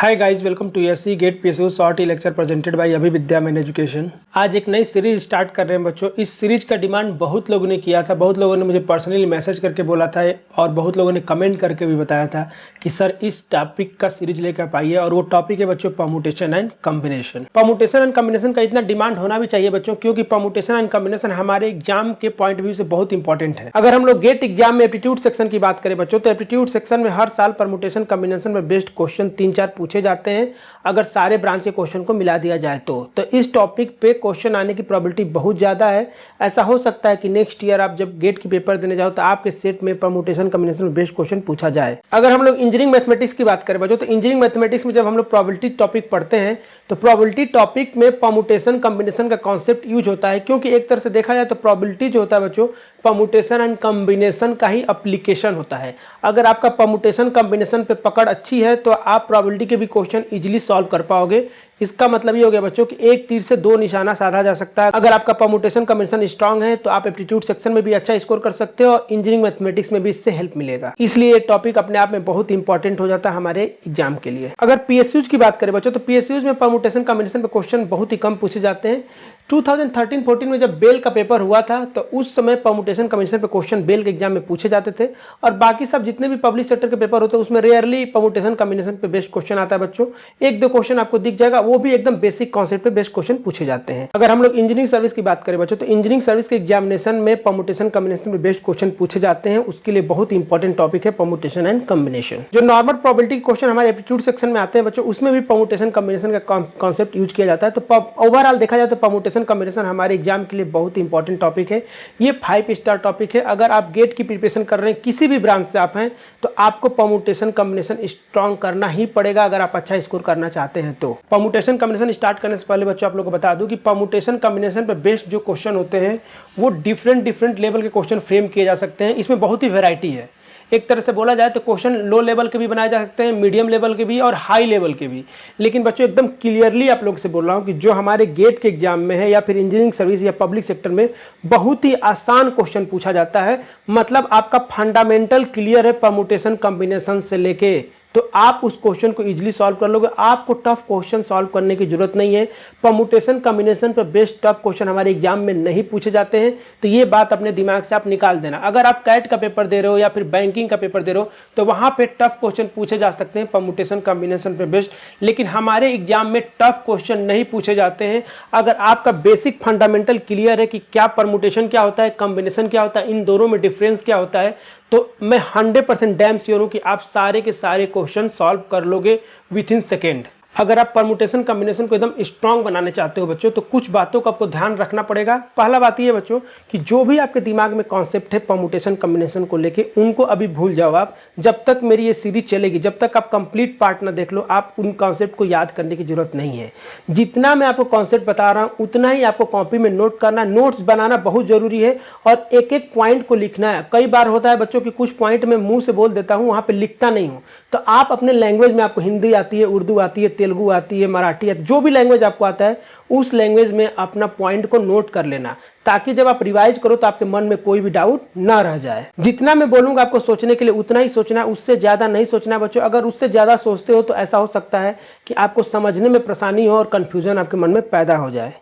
Hi guys, welcome to SC GATE PSU short lecture presented by Abhividya man education. आज एक नई series start कर रहे हैं बच्चों। इस सीरीज का डिमांड बहुत लोगों ने किया था, बहुत लोगों ने मुझे पर्सनली मैसेज करके बोला था और बहुत लोगों ने कमेंट करके भी बताया था कि सर इस टॉपिक का सीरीज लेकर पाइए। और वो टॉपिक है बच्चों permutation and combination. Permutation and combination का इतना डिमांड होना भी चाहिए बच्चों, क्योंकि परम्यूटेशन एंड कॉम्बिनेशन हमारे एग्जाम के पॉइंट व्यू से बहुत इंपॉर्टेंट है। अगर हम लोग गेट एग्जाम में एप्टीट्यूड सेक्शन की बात करें बच्चों, तो एप्टीट्यूड सेक्शन में हर साल परम्यूटेशन कॉम्बिनेशन में बेस्ड क्वेश्चन 3-4 पूछे जाते हैं अगर सारे ब्रांच के क्वेश्चन को मिला दिया जाए तो इस टॉपिक पे क्वेश्चन आने की प्रोबेबिलिटी बहुत ज्यादा है। ऐसा हो सकता है कि नेक्स्ट ईयर आप जब गेट की पेपर देने जाओ तो आपके सेट में परम्यूटेशन कॉम्बिनेशन में बेस्ट क्वेश्चन पूछा जाए। अगर हम लोग इंजीनियरिंग मैथमेटिक्स की बात करें बच्चों, तो इंजीनियरिंग मैथमेटिक्स में जब हम लोग प्रोबेबिलिटी टॉपिक पढ़ते हैं तो प्रोबेबिलिटी टॉपिक में परम्यूटेशन कॉम्बिनेशन का कॉन्सेप्ट यूज होता है, क्योंकि एक तरह से देखा जाए तो प्रोबेबिलिटी जो होता है बच्चों परम्यूटेशन एंड कॉम्बिनेशन का ही एप्लीकेशन होता है। अगर आपका परम्यूटेशन कॉम्बिनेशन पे पकड़ अच्छी है तो आप प्रोबेबिलिटी के भी क्वेश्चन इजीली सॉल्व कर पाओगे। इसका मतलब ये हो गया बच्चों कि एक तीर से दो निशाना साधा जा सकता है। अगर आपका परम्यूटेशन कॉम्बिनेशन स्ट्रांग है तो आप एप्टीट्यूड सेक्शन में भी अच्छा स्कोर कर सकते हो और इंजीनियरिंग मैथमेटिक्स में भी इससे हेल्प मिलेगा। इसलिए ये टॉपिक अपने आप में बहुत इंपॉर्टेंट हो जाता है हमारे एग्जाम के लिए। अगर पीएसयूज की बात करें बच्चों, तो पीएसयूज में परम्यूटेशन कॉम्बिनेशन पे क्वेश्चन बहुत ही कम पूछे जाते हैं। 2013-14 में जब बेल का पेपर हुआ था तो उस समय परम्यूटेशन कॉम्बिनेशन पे क्वेश्चन बेल के एग्जाम में पूछे जाते थे, और बाकी सब जितने भी पब्लिक सेक्टर के पेपर होते हैं उसमें रेयरली परम्यूटेशन कॉम्बिनेशन पे बेस्ट क्वेश्चन आता है बच्चों। एक दो क्वेश्चन आपको दिख जाएगा, वो भी एकदम बेसिक कॉन्सेप्ट पे बेस्ट क्वेश्चन पूछे जाते हैं। अगर हम लोग इंजीनियरिंग सर्विस की बात करें बच्चों, तो इंजीनियरिंग सर्विस के एग्जामिनेशन में परम्यूटेशन कॉम्बिनेशन में बेस्ट क्वेश्चन पूछे जाते हैं। उसके लिए बहुत इंपॉर्टेंट टॉपिक है परम्यूटेशन एंड कॉम्बिनेशन। जो नॉर्मल प्रोबेबिलिटी क्वेश्चन हमारे एप्टीट्यूड सेक्शन में आते हैं बच्चों, उसमें भी परम्यूटेशन कॉम्बिनेशन का कॉन्सेप्ट यूज किया जाता है। तो ओवरऑल देखा जाए तो परम्यूटेशन कॉम्बिनेशन हमारे एग्जाम के लिए बहुत इंपॉर्टेंट टॉपिक है। ये 5 स्टार टॉपिक है। अगर आप गेट की प्रिपरेशन कर रहे हैं, किसी भी ब्रांच से आप हैं, तो आपको परम्यूटेशन कॉम्बिनेशन स्ट्रांग करना ही पड़ेगा अगर आप अच्छा स्कोर करना चाहते हैं। तो परम्यूटेशन कॉम्बिनेशन स्टार्ट करने से पहले बच्चों आप लोगों को बता दूं कि परम्यूटेशन कॉम्बिनेशन पे बेस्ड जो क्वेश्चन होते हैं वो डिफरेंट लेवल के क्वेश्चन फ्रेम किए जा सकते हैं। इसमें बहुत ही वैरायटी है। एक तरह से बोला जाए तो क्वेश्चन लो लेवल के भी बनाए जा सकते हैं, मीडियम लेवल के भी और हाई लेवल के भी। लेकिन बच्चों एकदम क्लियरली आप लोगों से बोल रहा हूं कि जो हमारे गेट के एग्जाम में है या फिर इंजीनियरिंग सर्विस या पब्लिक सेक्टर में बहुत ही आसान क्वेश्चन पूछा जाता है। मतलब आपका फंडामेंटल क्लियर है परम्यूटेशन कॉम्बिनेशन से लेके, तो आप उस क्वेश्चन को इजीली सॉल्व कर लोगे। आपको टफ क्वेश्चन सॉल्व करने की जरूरत नहीं है। परम्यूटेशन कॉम्बिनेशन पर बेस्ट टफ क्वेश्चन हमारे एग्जाम में नहीं पूछे जाते हैं, तो ये बात अपने दिमाग से आप निकाल देना। अगर आप कैट का पेपर दे रहे हो या फिर बैंकिंग का पेपर दे रहे हो तो वहां पे टफ क्वेश्चन पूछे जा सकते हैं परम्यूटेशन कॉम्बिनेशन पे बेस्ट, लेकिन हमारे एग्जाम में टफ क्वेश्चन नहीं पूछे जाते हैं। अगर आपका बेसिक फंडामेंटल क्लियर है कि क्या परम्यूटेशन क्या होता है, कॉम्बिनेशन क्या होता है, इन दोनों में डिफरेंस क्या होता है, तो मैं 100% डैम श्योर हूं कि आप सारे के सारे क्वेश्चन सॉल्व कर लोगे विद इन सेकेंड। अगर आप परम्यूटेशन कॉम्बिनेशन को एकदम स्ट्रांग बनाने चाहते हो बच्चों, तो कुछ बातों का आपको ध्यान रखना पड़ेगा। पहला बात यह बच्चों कि जो भी आपके दिमाग में कॉन्सेप्ट है परम्यूटेशन कॉम्बिनेशन को लेके, उनको अभी भूल जाओ आप। जब तक मेरी ये सीरीज चलेगी, जब तक आप कंप्लीट पार्ट ना देख लो, आप उन कॉन्सेप्ट को याद करने की जरूरत नहीं है। जितना मैं आपको कॉन्सेप्ट बता रहा हूं उतना ही आपको कॉपी में नोट करना, नोट्स बनाना बहुत जरूरी है और एक एक पॉइंट को लिखना है। कई बार होता है बच्चों कि कुछ पॉइंट में मुंह से बोल देता हूं, वहां पे लिखता नहीं हूं। तो आप अपने लैंग्वेज में, आपको हिंदी आती है, उर्दू आती है, तेलुगु आती है, मराठी आती है, जो भी लैंग्वेज आपको आता है उस लैंग्वेज में अपना पॉइंट को नोट कर लेना, ताकि जब आप रिवाइज करो तो आपके मन में कोई भी डाउट ना रह जाए। जितना मैं बोलूंगा आपको सोचने के लिए उतना ही सोचना है, उससे ज्यादा नहीं सोचना है बच्चों। अगर उससे ज्यादा सोचते हो तो ऐसा हो सकता है कि आपको समझने में परेशानी हो और कंफ्यूजन आपके मन में पैदा हो जाए।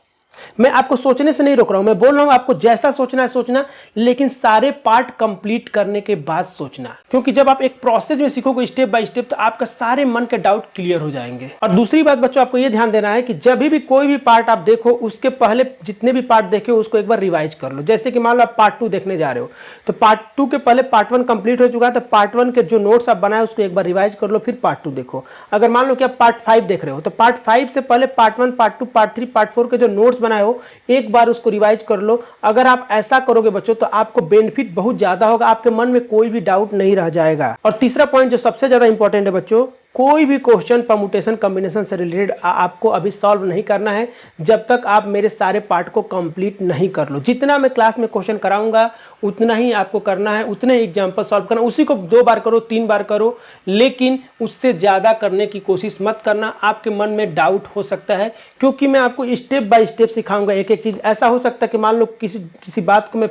मैं आपको सोचने से नहीं रोक रहा हूं, मैं बोल रहा हूं आपको जैसा सोचना है सोचना, लेकिन सारे पार्ट कंप्लीट करने के बाद सोचना, क्योंकि जब आप एक प्रोसेस में सीखोगे स्टेप बाय स्टेप तो आपका सारे मन के डाउट क्लियर हो जाएंगे। और दूसरी बात बच्चों आपको यह ध्यान देना है कि जब भी कोई भी पार्ट आप देखो उसके पहले जितने भी पार्ट देखे उसको एक बार रिवाइज कर लो। जैसे कि मान लो आप पार्ट 2 देखने जा रहे हो तो पार्ट 2 के पहले पार्ट 1 कंप्लीट हो चुका है, तो पार्ट 1 के जो नोट्स आप बनाए उसको एक बार रिवाइज कर लो, फिर पार्ट 2 देखो। अगर मान लो कि आप पार्ट 5 देख रहे हो तो पार्ट 5 से पहले पार्ट 1, पार्ट 2, पार्ट 3, पार्ट 4 के जो नोट्स बनाए हो एक बार उसको रिवाइज कर लो। अगर आप ऐसा करोगे बच्चों तो आपको बेनिफिट बहुत ज्यादा होगा, आपके मन में कोई भी डाउट नहीं रह जाएगा। और तीसरा पॉइंट जो सबसे ज्यादा इंपॉर्टेंट है बच्चों, कोई भी क्वेश्चन परम्यूटेशन कॉम्बिनेशन से रिलेटेड आपको अभी सॉल्व नहीं करना है जब तक आप मेरे सारे पार्ट को कंप्लीट नहीं कर लो। जितना मैं क्लास में क्वेश्चन कराऊंगा उतना ही आपको करना है, उतने एग्जांपल सॉल्व करना। उसी को 2 बार करो, 3 बार करो, लेकिन उससे ज्यादा करने की कोशिश मत करना। आपके मन में डाउट हो सकता है क्योंकि मैं आपको स्टेप बाय स्टेप सिखाऊंगा एक एक चीज। ऐसा हो सकता है कि मान लो किसी बात को मैं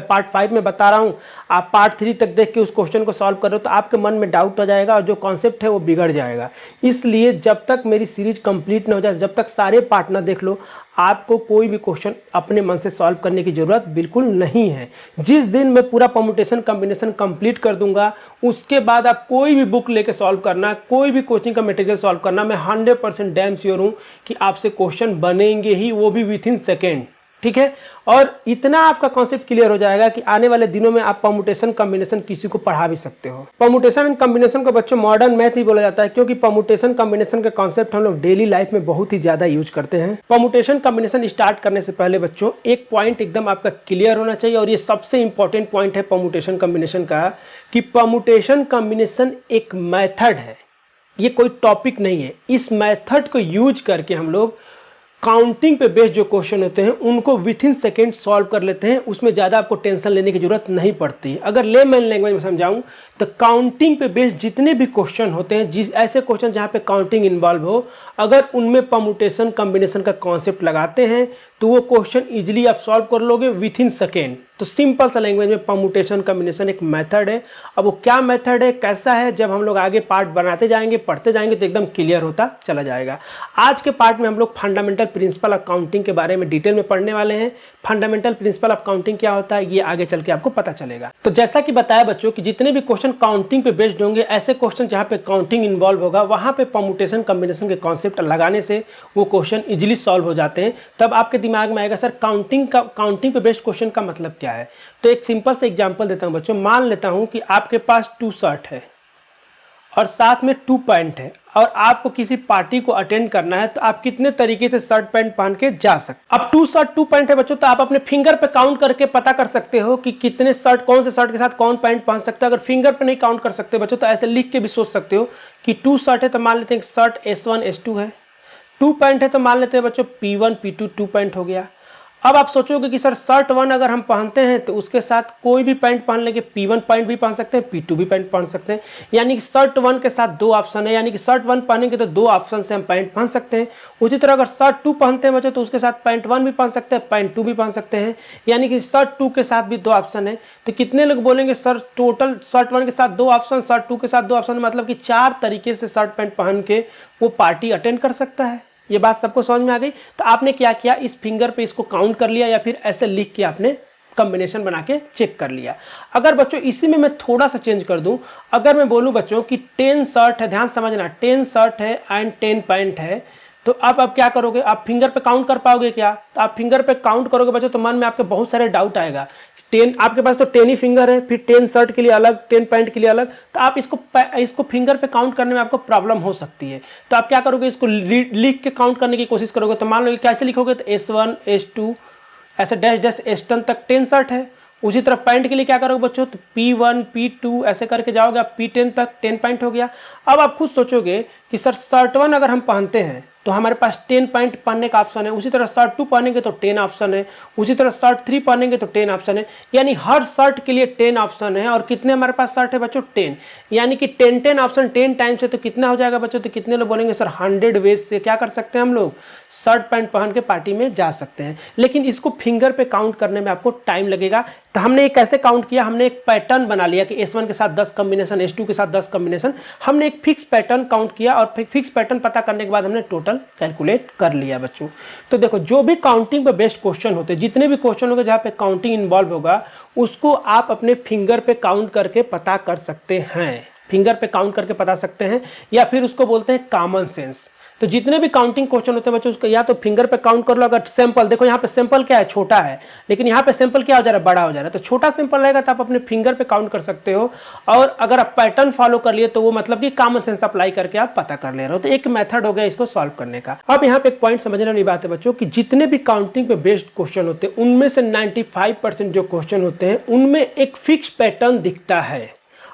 पार्ट 5 में बता रहा हूं, आप पार्ट 3 तक देख के उस क्वेश्चन को सॉल्व कर रहे हो तो आपके मन में डाउट हो जाएगा और जो कॉन्सेप्ट है वो बिगड़ बिगड़ जाएगा। इसलिए जब तक मेरी सीरीज कंप्लीट ना हो जाए, जब तक सारे पार्ट ना देख लो, आपको कोई भी क्वेश्चन अपने मन से सॉल्व करने की जरूरत बिल्कुल नहीं है। जिस दिन मैं पूरा परम्यूटेशन कॉम्बिनेशन कंप्लीट कर दूंगा, उसके बाद आप कोई भी बुक लेके सॉल्व करना, कोई भी कोचिंग का मटेरियल सॉल्व करना, मैं 100% डैम श्योर हूं कि आपसे क्वेश्चन बनेंगे ही, वो भी विथ इन सेकेंड। ठीक है, और इतना आपका कॉन्सेप्ट क्लियर हो जाएगा कि आने वाले दिनों में आप परम्यूटेशन कॉम्बिनेशन किसी को पढ़ा भी सकते हो। परम्यूटेशन एंड कॉम्बिनेशन को बच्चों मॉडर्न मैथ ही बोला जाता है, क्योंकि परम्यूटेशन कॉम्बिनेशन का कॉन्सेप्ट हम लोग डेली लाइफ में बहुत ही ज्यादा यूज करते हैं। परम्यूटेशन कॉम्बिनेशन स्टार्ट करने से पहले बच्चों एक पॉइंट एकदम आपका क्लियर होना चाहिए, और ये सबसे इंपॉर्टेंट पॉइंट है परम्यूटेशन कॉम्बिनेशन का, कि परम्यूटेशन कॉम्बिनेशन एक मेथड है, ये कोई टॉपिक नहीं है। इस मेथड को यूज करके हम लोग काउंटिंग पे बेस्ड जो क्वेश्चन होते हैं उनको विथ इन सेकेंड सॉल्व कर लेते हैं, उसमें ज़्यादा आपको टेंशन लेने की जरूरत नहीं पड़ती। अगर लेमैन लैंग्वेज में समझाऊं तो काउंटिंग पे बेस्ड जितने भी क्वेश्चन होते हैं, जिस ऐसे क्वेश्चन जहाँ पे काउंटिंग इन्वॉल्व हो, अगर उनमें परम्यूटेशन कॉम्बिनेशन का कॉन्सेप्ट लगाते हैं तो वो क्वेश्चन इजीली आप सॉल्व कर लोगे विथ इन सेकेंड। तो सिंपल सा लैंग्वेज में परम्यूटेशन कॉम्बिनेशन एक मेथड है। अब वो क्या मेथड है, कैसा है, जब हम लोग आगे पार्ट बनाते जाएंगे, पढ़ते जाएंगे तो एकदम क्लियर होता चला जाएगा। आज के पार्ट में हम लोग फंडामेंटल प्रिंसिपल ऑफ काउंटिंग के बारे में डिटेल में पढ़ने वाले हैं। फंडामेंटल प्रिंसिपल ऑफ काउंटिंग क्या होता है ये आगे चल के आपको पता चलेगा। तो जैसा कि बताया बच्चों कि जितने भी क्वेश्चन काउंटिंग पे बेस्ड होंगे, ऐसे क्वेश्चन जहाँ पे काउंटिंग इन्वॉल्व होगा, वहां पे परम्यूटेशन कॉम्बिनेशन के कॉन्सेप्ट लगाने से वो क्वेश्चन इजीली सॉल्व हो जाते हैं। तब आपके दिमाग में आएगा सर काउंटिंग पे बेस्ड क्वेश्चन का मतलब क्या है। तो एक सिंपल से एग्जांपल देता हूं बच्चों। मान लेता हूं कि आपके पास 2 शर्ट है और साथ में 2 पैंट है, और आपको किसी पार्टी को अटेंड करना है, तो आप कितने तरीके से शर्ट पैंट पहन के जा सकते। अब 2 शर्ट 2 पैंट है बच्चों, तो आप अपने फिंगर पे काउंट करके पता कर सकते हो कि कितने शर्ट, कौन से शर्ट के साथ कौन पैंट पहन सकता है। अगर फिंगर पे नहीं काउंट कर सकते बच्चों तो ऐसे लिख के भी सोच सकते हो कि 2 शर्ट है तो मान लेते हैं शर्ट S1 S2 है, 2 पैंट है तो मान लेते हैं बच्चों P1 P2 2 पैंट हो गया। अब आप सोचोगे कि सर शर्ट 1 अगर हम पहनते हैं तो उसके साथ कोई भी पैंट पहन लेंगे, P1 पैंट भी पहन सकते हैं, P2 भी पैंट पहन सकते हैं, यानी कि शर्ट 1 के साथ 2 ऑप्शन है, यानी कि शर्ट 1 पहनेंगे तो 2 ऑप्शन से हम पैंट पहन सकते हैं। उसी तरह अगर शर्ट 2 पहनते हैं बच्चों तो उसके साथ पैंट 1 भी पहन सकते हैं, पैंट 2 भी पहन सकते हैं, यानी कि शर्ट 2 के साथ भी 2 ऑप्शन है। तो कितने लोग बोलेंगे सर टोटल शर्ट 1 के साथ 2 ऑप्शन, शर्ट 2 के साथ 2 ऑप्शन, मतलब कि 4 तरीके से शर्ट पैंट पहन के वो पार्टी अटेंड कर सकता है। ये बात सबको समझ में आ गई। तो आपने क्या किया, इस फिंगर पे इसको काउंट कर लिया, या फिर ऐसे लिख के आपने कॉम्बिनेशन बना के चेक कर लिया। अगर बच्चों इसी में मैं थोड़ा सा चेंज कर दूं, अगर मैं बोलूं बच्चों कि 10 शर्ट है, ध्यान समझना, 10 शर्ट है एंड 10 पैंट है, तो आप क्या करोगे, आप फिंगर पे काउंट कर पाओगे क्या। तो आप फिंगर पे काउंट करोगे बच्चों तो मन में आपके बहुत सारे डाउट आएगा। 10 आपके पास तो 10 ही फिंगर है, फिर 10 शर्ट के लिए अलग, 10 पैंट के लिए अलग, तो आप इसको फिंगर पे काउंट करने में आपको प्रॉब्लम हो सकती है। तो आप क्या करोगे, इसको लिख के काउंट करने की कोशिश करोगे। तो मान लो कैसे लिखोगे, तो S1 S2 ऐसे डैश डैश S10 तक 10 शर्ट है। उसी तरह पैंट के लिए क्या करोगे बच्चों, तो P1 P2 ऐसे करके जाओगे आप P10 तक, 10 पैंट हो गया। अब आप खुद सोचोगे कि सर शर्ट 1 अगर हम पहनते हैं तो हमारे पास 10 पैंट पहनने का ऑप्शन है, उसी तरह शर्ट 2 पहनेंगे तो 10 ऑप्शन है, उसी तरह शर्ट 3 पहनेंगे तो 10 ऑप्शन है, यानी हर शर्ट के लिए 10 ऑप्शन है। और कितने हमारे पास शर्ट है बच्चों, 10, यानी कि 10 ऑप्शन 10 टाइम्स है, तो कितना हो जाएगा बच्चों, तो कितने लोग बोलेंगे सर 100 वेज से क्या कर सकते हैं हम लोग, शर्ट पैंट पहन के पार्टी में जा सकते हैं। लेकिन इसको फिंगर पे काउंट करने में आपको टाइम लगेगा। तो हमने कैसे काउंट किया, हमने एक पैटर्न बना लिया कि S1 के साथ 10 कॉम्बिनेशन, S2 के साथ 10 कॉम्बिनेशन, हमने एक फिक्स पैटर्न काउंट किया, और फिक्स पैटर्न पता करने के बाद हमने टोटल कैलकुलेट कर लिया बच्चों। तो देखो जो भी काउंटिंग पे बेस्ड क्वेश्चन होते हैं, जितने भी क्वेश्चन होंगे जहां पे काउंटिंग इन्वॉल्व होगा, उसको आप अपने फिंगर पे काउंट करके पता कर सकते हैं, फिंगर पे काउंट करके पता सकते हैं, या फिर उसको बोलते हैं कॉमन सेंस। तो जितने भी काउंटिंग क्वेश्चन होते हैं बच्चों, उसको या तो फिंगर पे काउंट कर लो। अगर सैंपल देखो, यहाँ पे सैंपल क्या है, छोटा है, लेकिन यहाँ पे सैंपल क्या हो जा रहा है, बड़ा हो जा रहा है। तो छोटा सैंपल रहेगा तो आप अपने फिंगर पे काउंट कर सकते हो, और अगर आप पैटर्न फॉलो कर लिए तो वो मतलब कि कॉमन सेंस अप्लाई करके आप पता कर ले रहे हो। तो एक मेथड हो गया इसको सॉल्व करने का। अब यहाँ पे एक पॉइंट समझने वाली बात है बच्चों कि जितने भी काउंटिंग पे बेस्ड क्वेश्चन होते हैं, उनमें से 95% जो क्वेश्चन होते हैं उनमें एक फिक्स पैटर्न दिखता है।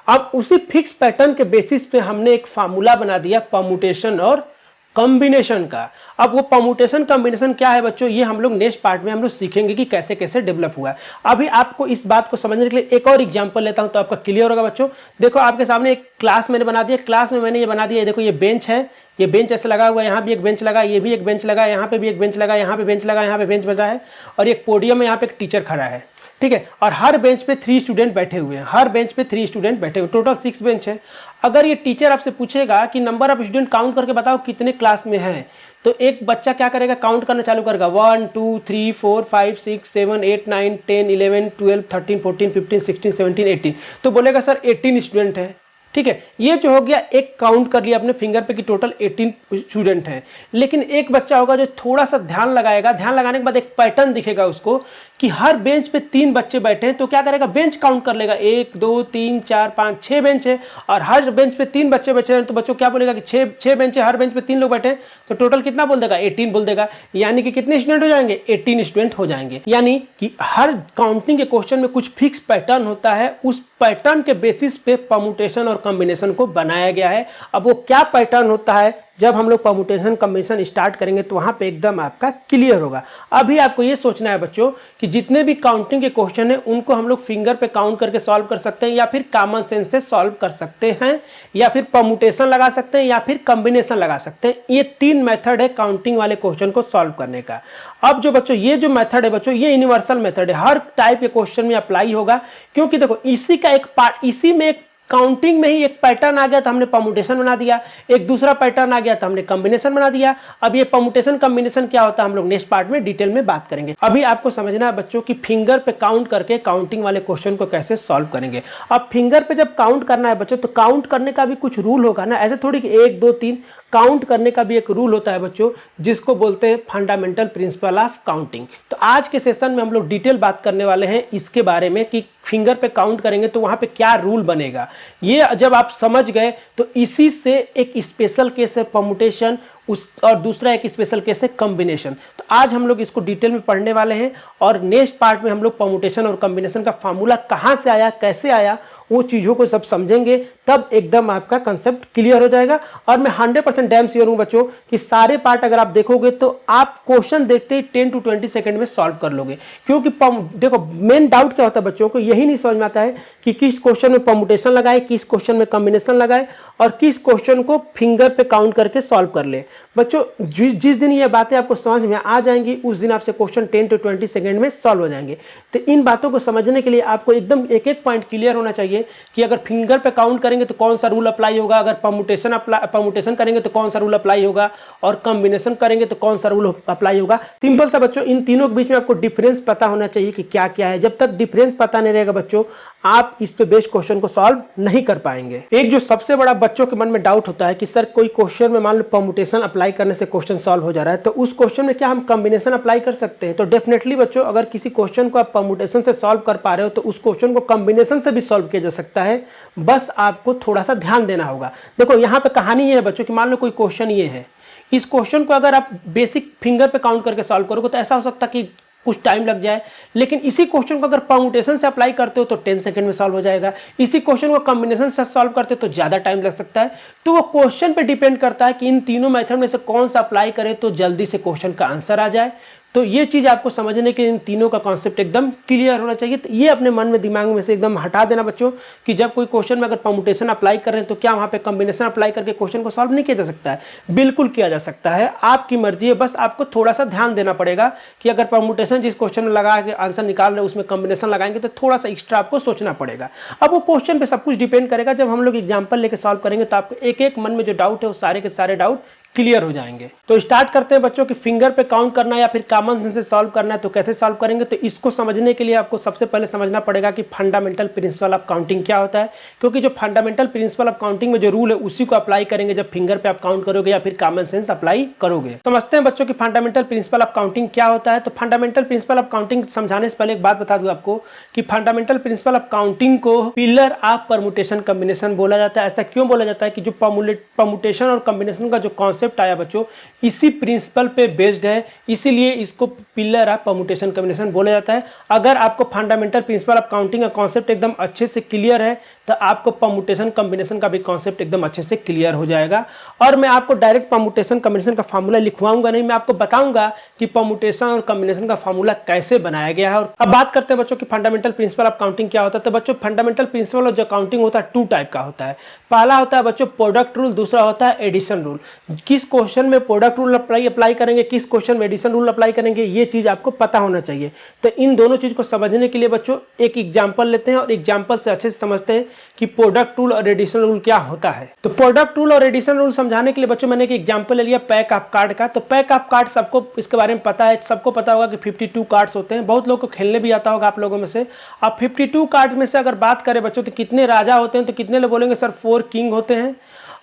अब उसी फिक्स पैटर्न के बेसिस पे हमने एक फार्मूला बना दिया परम्यूटेशन और कॉम्बिनेशन का। अब वो परम्यूटेशन कॉम्बिनेशन क्या है बच्चों, ये हम लोग नेक्स्ट पार्ट में हम लोग सीखेंगे कि कैसे कैसे डेवलप हुआ है। अभी आपको इस बात को समझने के लिए एक और एग्जांपल लेता हूं तो आपका क्लियर होगा बच्चों। देखो आपके सामने एक क्लास मैंने बना दिया, क्लास में मैंने ये बना दिया, देखो ये बेंच है, ये बेंच ऐसे लगा हुआ है, यहाँ भी एक बेंच लगा, ये भी एक बेंच लगा, यहाँ पे भी एक बेंच लगा, यहाँ पे बेंच लगा, यहाँ पे बेंच बजा है, और एक पोडियम है, यहाँ पे एक टीचर खड़ा है, ठीक है। और हर बेंच पे 3 स्टूडेंट बैठे हुए हैं, हर बेंच पे 3 स्टूडेंट बैठे हुए, टोटल 6 बेंच है। अगर ये टीचर आपसे पूछेगा कि नंबर ऑफ स्टूडेंट काउंट करके बताओ कितने क्लास में हैं, तो एक बच्चा क्या करेगा, काउंट करना चालू करेगा 1 2 3 4 5 6 7 8 9 10 11 12 13 14 15 16 17 18, तो बोलेगा सर 18 स्टूडेंट है। ठीक है, ये जो हो गया एक काउंट कर लिया अपने फिंगर पे कि टोटल 18 स्टूडेंट हैं। लेकिन एक बच्चा होगा जो थोड़ा सा ध्यान लगाएगा, ध्यान लगाने के बाद एक पैटर्न दिखेगा उसको कि हर बेंच पे 3 बच्चे बैठे हैं, तो क्या करेगा, बेंच काउंट कर लेगा 1 2 3 4 5 6 बेंच है और हर बेंच पे 3 बच्चे बैठे हैं, तो बच्चों क्या बोलेगा कि 6 बेंच है, हर बेंच पे 3 लोग बैठे हैं, तो टोटल कितना बोल देगा, 18 बोल देगा। यानी कि कितने स्टूडेंट हो जाएंगे, 18 स्टूडेंट हो जाएंगे। यानी कि हर काउंटिंग के क्वेश्चन में कुछ फिक्स पैटर्न होता है, उस पैटर्न के बेसिस पे परमुटेशन और कॉम्बिनेशन को बनाया गया है। अब वो क्या पैटर्न होता है, जब हम लोग परमुटेशन कॉम्बिनेशन स्टार्ट करेंगे तो वहां पे एकदम आपका क्लियर होगा। अभी आपको ये सोचना है बच्चों कि जितने भी काउंटिंग के क्वेश्चन है उनको हम लोग फिंगर पे काउंट करके सॉल्व कर सकते हैं, या फिर कॉमन सेंस से सॉल्व कर सकते हैं, या फिर परमुटेशन लगा सकते हैं, या फिर कॉम्बिनेशन लगा सकते हैं। ये 3 मेथड है काउंटिंग वाले क्वेश्चन को सॉल्व करने का। अब जो बच्चों ये जो मेथड है बच्चों, ये यूनिवर्सल मेथड है, हर टाइप के क्वेश्चन में अप्लाई होगा। क्योंकि देखो इसी का एक पार्ट, इसी में एक काउंटिंग में ही एक पैटर्न आ गया तो हमने परमुटेशन बना दिया, एक दूसरा पैटर्न आ गया तो हमने कॉम्बिनेशन बना दिया। अब ये परमुटेशन कॉम्बिनेशन क्या होता है हम लोग नेक्स्ट पार्ट में डिटेल में बात करेंगे। अभी आपको समझना है बच्चों कि फिंगर पे काउंट करके काउंटिंग वाले क्वेश्चन को कैसे सॉल्व करेंगे। अब फिंगर पे जब काउंट करना है बच्चों, तो काउंट करने का भी कुछ रूल होगा ना, ऐसे थोड़ी कि 1 2 3, काउंट करने का भी एक रूल होता है बच्चों, जिसको बोलते हैं फंडामेंटल प्रिंसिपल ऑफ काउंटिंग। तो आज के सेशन में हम लोग डिटेल बात करने वाले हैं इसके बारे में कि फिंगर पे काउंट करेंगे तो वहां पे क्या रूल बनेगा। ये जब आप समझ गए तो इसी से एक स्पेशल केस है परमुटेशन, उस और दूसरा एक स्पेशल केस है कॉम्बिनेशन। तो आज हम लोग इसको डिटेल में पढ़ने वाले हैं और नेक्स्ट पार्ट में हम लोग परमुटेशन और कॉम्बिनेशन का फार्मूला कहां से आया, कैसे आया, वो चीजों को सब समझेंगे, तब एकदम आपका कंसेप्ट क्लियर हो जाएगा। और मैं 100% डैम श्योर हूं बच्चों कि सारे पार्ट अगर आप देखोगे तो आप क्वेश्चन देखते ही 10 to 20 सेकंड में सॉल्व कर लोगे। क्योंकि देखो मेन डाउट क्या होता है बच्चों को, यही नहीं समझ में आता है कि किस क्वेश्चन में परमुटेशन लगाए, किस क्वेश्चन में कॉम्बिनेशन लगाए और किस क्वेश्चन को फिंगर पे काउंट करके सॉल्व कर ले। बच्चों जिस दिन ये बातें आपको समझ में आ जाएंगी उस दिन आपसे क्वेश्चन 10 to 20 सेकंड में सॉल्व हो जाएंगे। तो इन बातों को समझने के लिए आपको एकदम एक एक पॉइंट क्लियर होना चाहिए कि अगर फिंगर पे काउंट करेंगे तो कौन सा रूल अप्लाई होगा, अगर परमुटेशन करेंगे तो कौन सा रूल अप्लाई होगा, और कॉम्बिनेशन करेंगे तो कौन सा रूल अप्लाई होगा। सिंपल सा बच्चों, इन तीनों के बीच में आपको डिफरेंस पता होना चाहिए कि क्या क्या है। जब तक डिफरेंस पता नहीं रहेगा बच्चों, आप इस पे बेस्ड क्वेश्चन को सॉल्व नहीं कर पाएंगे। एक जो सबसे बड़ा बच्चों के मन में डाउट होता है कि सर कोई क्वेश्चन में मान लो परमुटेशन अप्लाई करने से क्वेश्चन सॉल्व हो जा रहा है, तो उस क्वेश्चन में क्या हम कॉम्बिनेशन अप्लाई कर सकते हैं? तो डेफिनेटली बच्चों, अगर किसी क्वेश्चन को आप परमुटेशन से सॉल्व कर पा रहे हो तो उस क्वेश्चन को कॉम्बिनेशन से भी सॉल्व किया जा सकता है, बस आपको थोड़ा सा ध्यान देना होगा। देखो यहाँ पे कहानी ये है बच्चों कि मान लो कोई क्वेश्चन ये है, इस क्वेश्चन को अगर आप बेसिक फिंगर पे काउंट करके सॉल्व करोगे तो ऐसा हो सकता है कि कुछ टाइम लग जाए, लेकिन इसी क्वेश्चन को अगर परमुटेशन से अप्लाई करते हो तो 10 सेकंड में सॉल्व हो जाएगा। इसी क्वेश्चन को कॉम्बिनेशन से सॉल्व करते हो तो ज्यादा टाइम लग सकता है। तो वो क्वेश्चन पे डिपेंड करता है कि इन तीनों मेथड में से कौन सा अप्लाई करें तो जल्दी से क्वेश्चन का आंसर आ जाए। तो ये चीज आपको समझने के लिए इन तीनों का कॉन्सेप्ट एकदम क्लियर होना चाहिए। तो ये अपने मन में दिमाग में से एकदम हटा देना बच्चों कि जब कोई क्वेश्चन में अगर परमुटेशन अप्लाई कर रहे हैं तो क्या वहां पे कॉम्बिनेशन अप्लाई करके क्वेश्चन को सॉल्व नहीं किया जा सकता है? बिल्कुल किया जा सकता है, आपकी मर्जी है। बस आपको थोड़ा सा ध्यान देना पड़ेगा कि अगर परमुटेशन जिस क्वेश्चन में लगा के आंसर निकाल रहे हैं उसमें कॉम्बिनेशन लगाएंगे तो थोड़ा सा एक्स्ट्रा आपको सोचना पड़ेगा। अब वो क्वेश्चन पे सब कुछ डिपेंड करेगा। जब हम लोग एग्जाम्पल लेके सॉल्व करेंगे तो आपको एक एक मन में जो डाउट है वो सारे के सारे डाउट क्लियर हो जाएंगे। तो स्टार्ट करते हैं बच्चों कि फिंगर पे काउंट करना है या फिर कॉमन सेंस से सॉल्व करना है तो कैसे सॉल्व करेंगे। तो इसको समझने के लिए आपको सबसे पहले समझना पड़ेगा कि फंडामेंटल प्रिंसिपल ऑफ काउंटिंग क्या होता है, क्योंकि जो फंडामेंटल प्रिंसिपल ऑफ काउंटिंग में जो रूल है उसी को अप्लाई करेंगे जब फिंगर पे आप काउंट करोगे या फिर कॉमन सेंस अप्लाई करोगे। समझते हैं बच्चों कि फंडामेंटल प्रिंसिपल ऑफ काउंटिंग क्या होता है। तो फंडामेंटल प्रिंसिपल ऑफ काउंटिंग समझाने से पहले एक बात बता दूं आपको कि फंडामेंटल प्रिंसिपल ऑफ काउंटिंग को पिलर ऑफ परमुटेशन कॉम्बिनेशन बोला जाता है। ऐसा क्यों बोला जाता है कि जो परमुटेशन और कॉम्बिनेशन का जो कॉन्सेप्ट आया बच्चों इसी प्रिंसिपल पे बेस्ड है, इसीलिए इसको पिलर ऑफ परमुटेशन कॉम्बिनेशन बोला जाता है। अगर आपको फंडामेंटल प्रिंसिपल ऑफ काउंटिंग का कॉन्सेप्ट एकदम अच्छे से क्लियर है तो आपको परमुटेशन कॉम्बिनेशन का भी कॉन्सेप्ट एकदम अच्छे से क्लियर हो जाएगा। और मैं आपको डायरेक्ट परमुटेशन कॉम्बिनेशन का फार्मूला लिखवाऊंगा नहीं, मैं आपको बताऊंगा कि परमुटेशन और कॉम्बिनेशन का फार्मूला कैसे बनाया गया है। और अब बात करते हैं बच्चों कि फंडामेंटल प्रिंसिपल ऑफ काउंटिंग क्या होता है। तो बच्चों फंडामेंटल प्रिंसिपल ऑफ जो काउंटिंग होता है 2 टाइप का होता है। पहला होता है बच्चों प्रोडक्ट रूल, दूसरा होता है एडिशन रूल। किस क्वेश्चन में प्रोडक्ट रूल अप्लाई करेंगे, किस क्वेश्चन में एडिशन रूल अप्लाई करेंगे, ये चीज आपको पता होना चाहिए। तो इन दोनों चीज को समझने के लिए बच्चों एक एग्जांपल लेते हैं और एग्जांपल से अच्छे से समझते हैं कि प्रोडक्ट रूल और एडिशन रूल क्या होता है। तो प्रोडक्ट रूल और एडिशन रूल समझाने के लिए बच्चों मैंने एक एग्जांपल ले लिया पैक ऑफ कार्ड का। तो पैक ऑफ कार्ड सबको इसके बारे में पता है, सबको पता होगा कि 52 कार्ड्स होते हैं। बहुत लोगों को खेलने भी आता होगा आप लोगों में से। अब 52 कार्ड्स में से अगर बात करें बच्चों तो कितने राजा होते हैं, तो कितने लोग बोलेंगे सर 4 किंग होते हैं।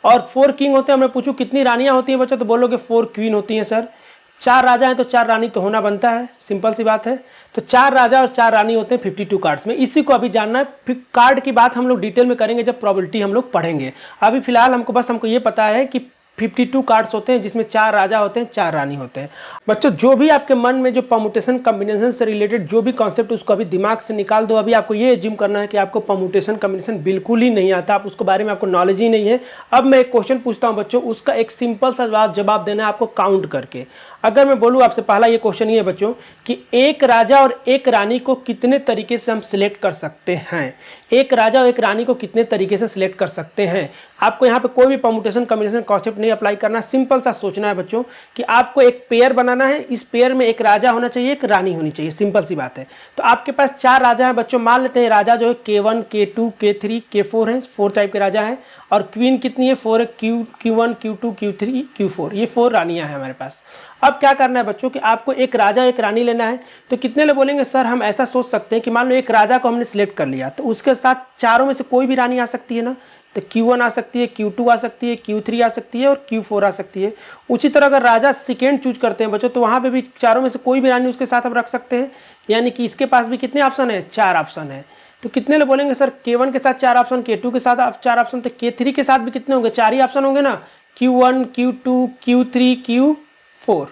और 4 किंग होते हैं। मैं पूछूं कितनी रानियां होती हैं बच्चों, तो बोलोगे 4 क्वीन होती हैं सर। 4 राजा हैं तो 4 रानी तो होना बनता है, सिंपल सी बात है। तो 4 राजा और 4 रानी होते हैं 52 कार्ड्स में। इसी को अभी जानना है। फिर कार्ड की बात हम लोग डिटेल में करेंगे जब प्रोबेबिलिटी हम लोग पढ़ेंगे। अभी फिलहाल हमको ये पता है कि 52 कार्ड्स होते हैं जिसमें 4 राजा होते हैं, 4 रानी होते हैं। बच्चों जो भी आपके मन में जो परमुटेशन कॉम्बिनेशन से रिलेटेड जो भी कॉन्सेप्ट उसको अभी दिमाग से निकाल दो। अभी आपको ये एज्यूम करना है कि आपको परमुटेशन कॉम्बिनेशन बिल्कुल ही नहीं आता, आप उसके बारे में आपको नॉलेज ही नहीं है। अब मैं एक क्वेश्चन पूछता हूं बच्चों, उसका एक सिंपल सा जवाब देना है आपको काउंट करके। अगर मैं बोलूं आपसे, पहला ये क्वेश्चन ये है बच्चों कि एक राजा और एक रानी को कितने तरीके से हम सिलेक्ट कर सकते हैं। एक राजा और एक रानी को कितने तरीके से सिलेक्ट कर सकते हैं। आपको यहाँ पे कोई भी परमुटेशन कॉम्बिनेशन कॉन्सेप्ट नहीं अप्लाई करना, सिंपल सा सोचना है बच्चों कि आपको एक पेयर बनाना है। इस पेयर में एक राजा होना चाहिए, एक रानी होनी चाहिए, सिंपल सी बात है। तो आपके पास 4 राजा हैं बच्चों। मान लेते हैं राजा जो है K1 K2 K3 K4 है, 4 टाइप के राजा हैं। और क्वीन कितनी है, 4 है। Q1 Q2 Q3 Q4, ये 4 रानियां हैं हमारे पास। अब क्या करना है बच्चों कि आपको एक राजा एक रानी लेना है। तो कितने लोग बोलेंगे सर हम ऐसा सोच सकते हैं कि मान लो एक राजा को हमने सिलेक्ट कर लिया, तो उसके साथ चारों में से कोई भी रानी आ सकती है ना। तो Q1 आ सकती है, Q2 आ सकती है, Q3 आ सकती है और Q4 आ सकती है। उसी तरह अगर राजा सेकेंड चूज करते हैं बच्चों, तो वहां पे भी चारों में से कोई भी रानी उसके साथ आप रख सकते हैं। यानी कि इसके पास भी कितने ऑप्शन है, 4 ऑप्शन है। तो कितने लोग बोलेंगे सर K1 के साथ 4 ऑप्शन, K2 के साथ 4 ऑप्शन, तो K3 के साथ भी कितने होंगे, 4 ही ऑप्शन होंगे ना। Q1 Q2 Q3 Q4।